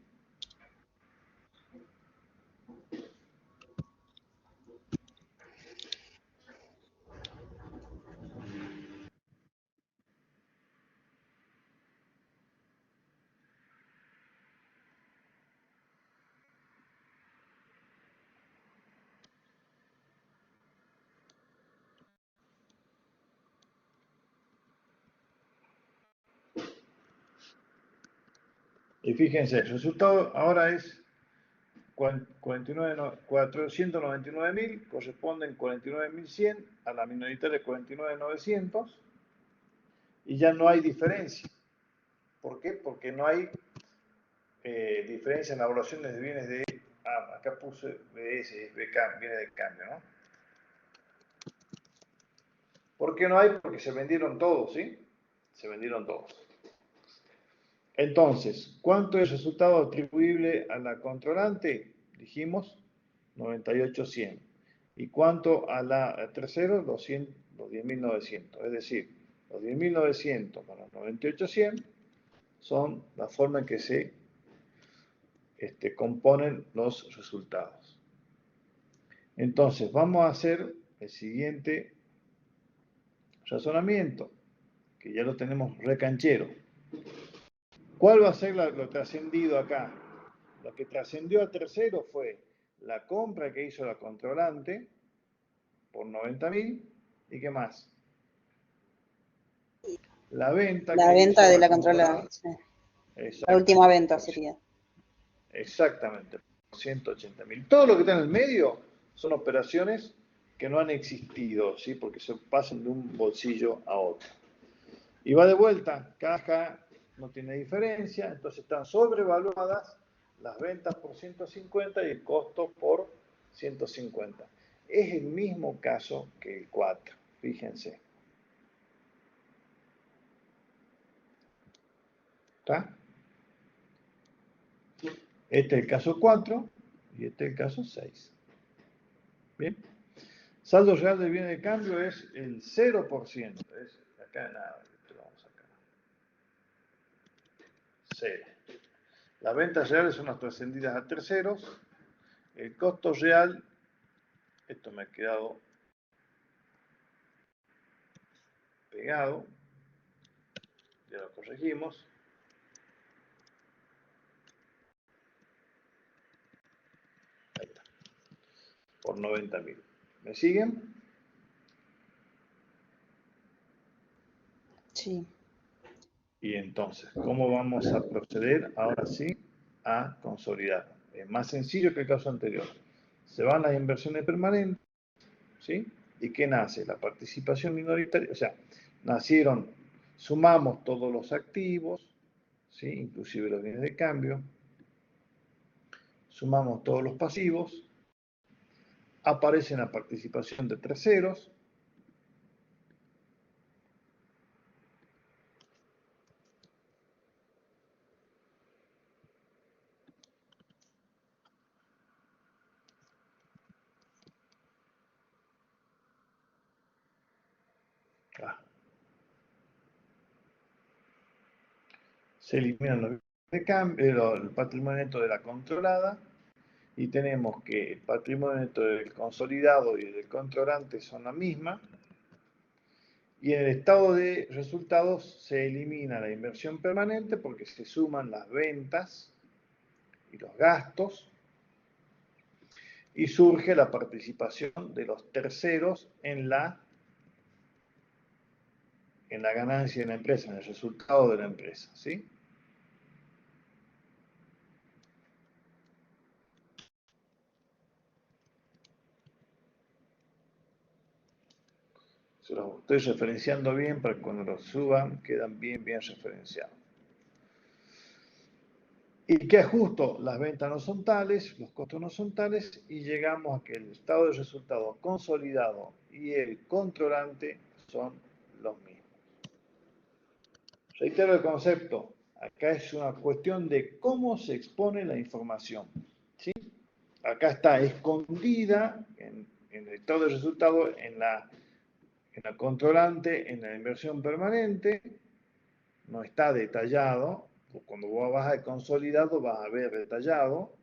Y fíjense, el resultado ahora es 499.000, corresponden 49.100 a la minoritaria 49.900 y ya no hay diferencia. ¿Por qué? Porque no hay diferencia en las evaluaciones de bienes de... acá puse BS, bienes de cambio, ¿no? ¿Por qué no hay? Porque se vendieron todos, ¿sí? Se vendieron todos. Entonces, ¿cuánto es el resultado atribuible a la controlante? Dijimos 98.100. ¿Y cuánto a la tercero? Los 10.900. Es decir, los 10.900 más los 98.100 son la forma en que se componen los resultados. Entonces, vamos a hacer el siguiente razonamiento, que ya lo tenemos recanchero. ¿Cuál va a ser lo trascendido acá? Lo que trascendió a tercero fue la compra que hizo la controlante por 90.000 y ¿qué más? La venta La que venta hizo de la la controlada. Sí. La última venta sería. Exactamente, 180.000. Todo lo que está en el medio son operaciones que no han existido, ¿sí? Porque se pasan de un bolsillo a otro. Y va de vuelta, caja no tiene diferencia, entonces están sobrevaluadas las ventas por 150 y el costo por 150. Es el mismo caso que el 4, fíjense. ¿Está? Este es el caso 4 y este es el caso 6. Bien. Saldo real de bienes de cambio es el 0%. Es acá nada, lo vamos a sacar. 0. Las ventas reales son las trascendidas a terceros. El costo real, esto me ha quedado pegado, ya lo corregimos. Ahí está. Por 90.000. ¿Me siguen? Sí. Y entonces, ¿cómo vamos a proceder ahora sí a consolidar? Es más sencillo que el caso anterior. Se van las inversiones permanentes, ¿sí? ¿Y qué nace? La participación minoritaria, o sea, nacieron, sumamos todos los activos, ¿sí? Inclusive los bienes de cambio, sumamos todos los pasivos, aparece la participación de terceros, Se eliminan los de cambio, el patrimonio neto de la controlada, y tenemos que el patrimonio neto del consolidado y del controlante son la misma. Y en el estado de resultados se elimina la inversión permanente porque se suman las ventas y los gastos, y surge la participación de los terceros en la ganancia de la empresa, en el resultado de la empresa, ¿sí? Se los estoy referenciando bien para que cuando los suban quedan bien referenciados. ¿Y qué ajusto? Las ventas no son tales, los costos no son tales, y llegamos a que el estado de resultado consolidado y el controlante son los mismos. Reitero el concepto, acá es una cuestión de cómo se expone la información, ¿sí? Acá está escondida en el estado de resultado, en la controlante, en la inversión permanente, no está detallado. Cuando vos vas al consolidado vas a ver detallado,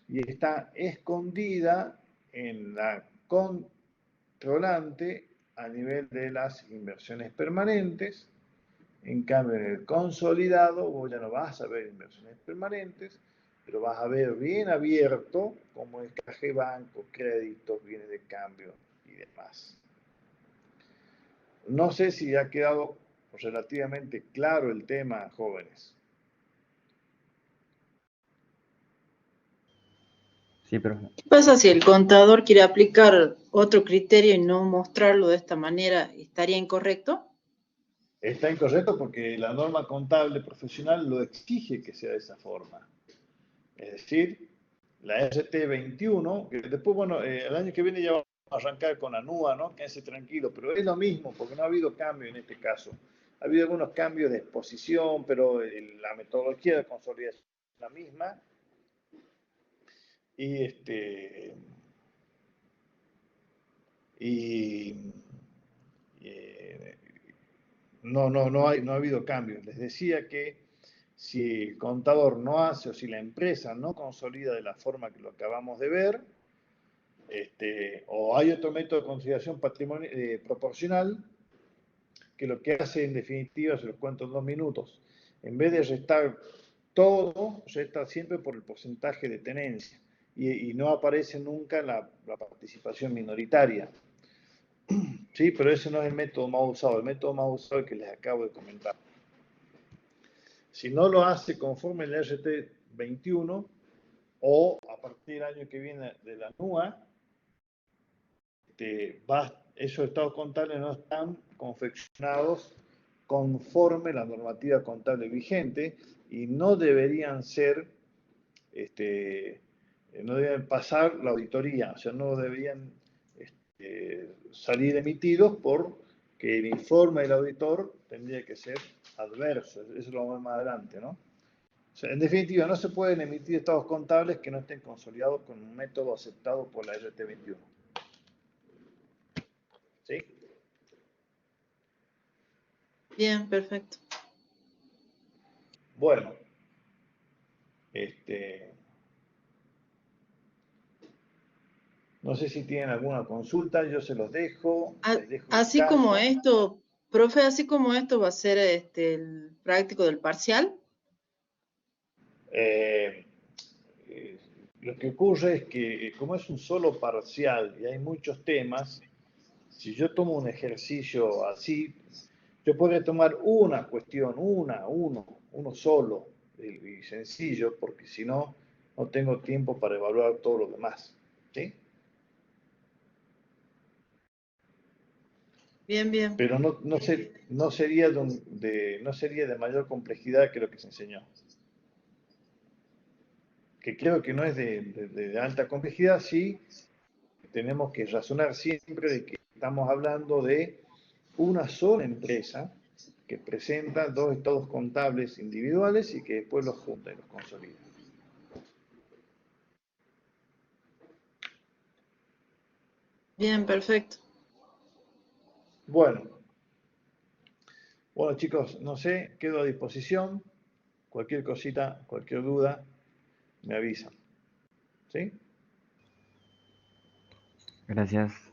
y está escondida en la controlante a nivel de las inversiones permanentes. En cambio, en el consolidado vos ya no vas a ver inversiones permanentes, pero vas a ver bien abierto cómo es caja de banco, créditos, bienes de cambio y demás. No sé si ha quedado relativamente claro el tema, jóvenes. Sí, profe. ¿Qué pasa si el contador quiere aplicar otro criterio y no mostrarlo de esta manera? ¿Estaría incorrecto? Está incorrecto porque la norma contable profesional lo exige que sea de esa forma. Es decir, la RT21, que después, bueno, el año que viene ya vamos a arrancar con ANUA, ¿no? Quédense tranquilo, pero es lo mismo, porque no ha habido cambio en este caso. Ha habido algunos cambios de exposición, pero la metodología de consolidación es la misma. No ha habido cambios. Les decía que si el contador no hace o si la empresa no consolida de la forma que lo acabamos de ver, o hay otro método de consolidación proporcional, que lo que hace en definitiva, se los cuento en 2 minutos, en vez de restar todo, resta siempre por el porcentaje de tenencia, y no aparece nunca la participación minoritaria. Sí, pero ese no es el método más usado. El método más usado es el que les acabo de comentar. Si no lo hace conforme el RT21 o a partir del año que viene de la NUA, esos estados contables no están confeccionados conforme la normativa contable vigente y no deberían ser, no deben pasar la auditoría, o sea, no deberían salir emitidos porque el informe del auditor tendría que ser adverso. Eso lo vamos más adelante, ¿no? O sea, en definitiva, no se pueden emitir estados contables que no estén consolidados con un método aceptado por la RT21. ¿Sí? Bien, perfecto. Bueno, no sé si tienen alguna consulta, yo se los dejo, les dejo el Así caso. como esto, profe, así como esto va a ser el práctico del parcial. Lo que ocurre es que como es un solo parcial y hay muchos temas, si yo tomo un ejercicio así, yo podría tomar una cuestión, uno solo y sencillo, porque si no, no tengo tiempo para evaluar todo lo demás. ¿Sí? Bien, bien. Pero no sería de mayor complejidad que lo que se enseñó. Que creo que no es de alta complejidad, sí tenemos que razonar siempre de que estamos hablando de una sola empresa que presenta 2 estados contables individuales y que después los junta y los consolida. Bien, perfecto. Bueno, chicos, no sé, quedo a disposición. Cualquier cosita, cualquier duda, me avisan. ¿Sí? Gracias.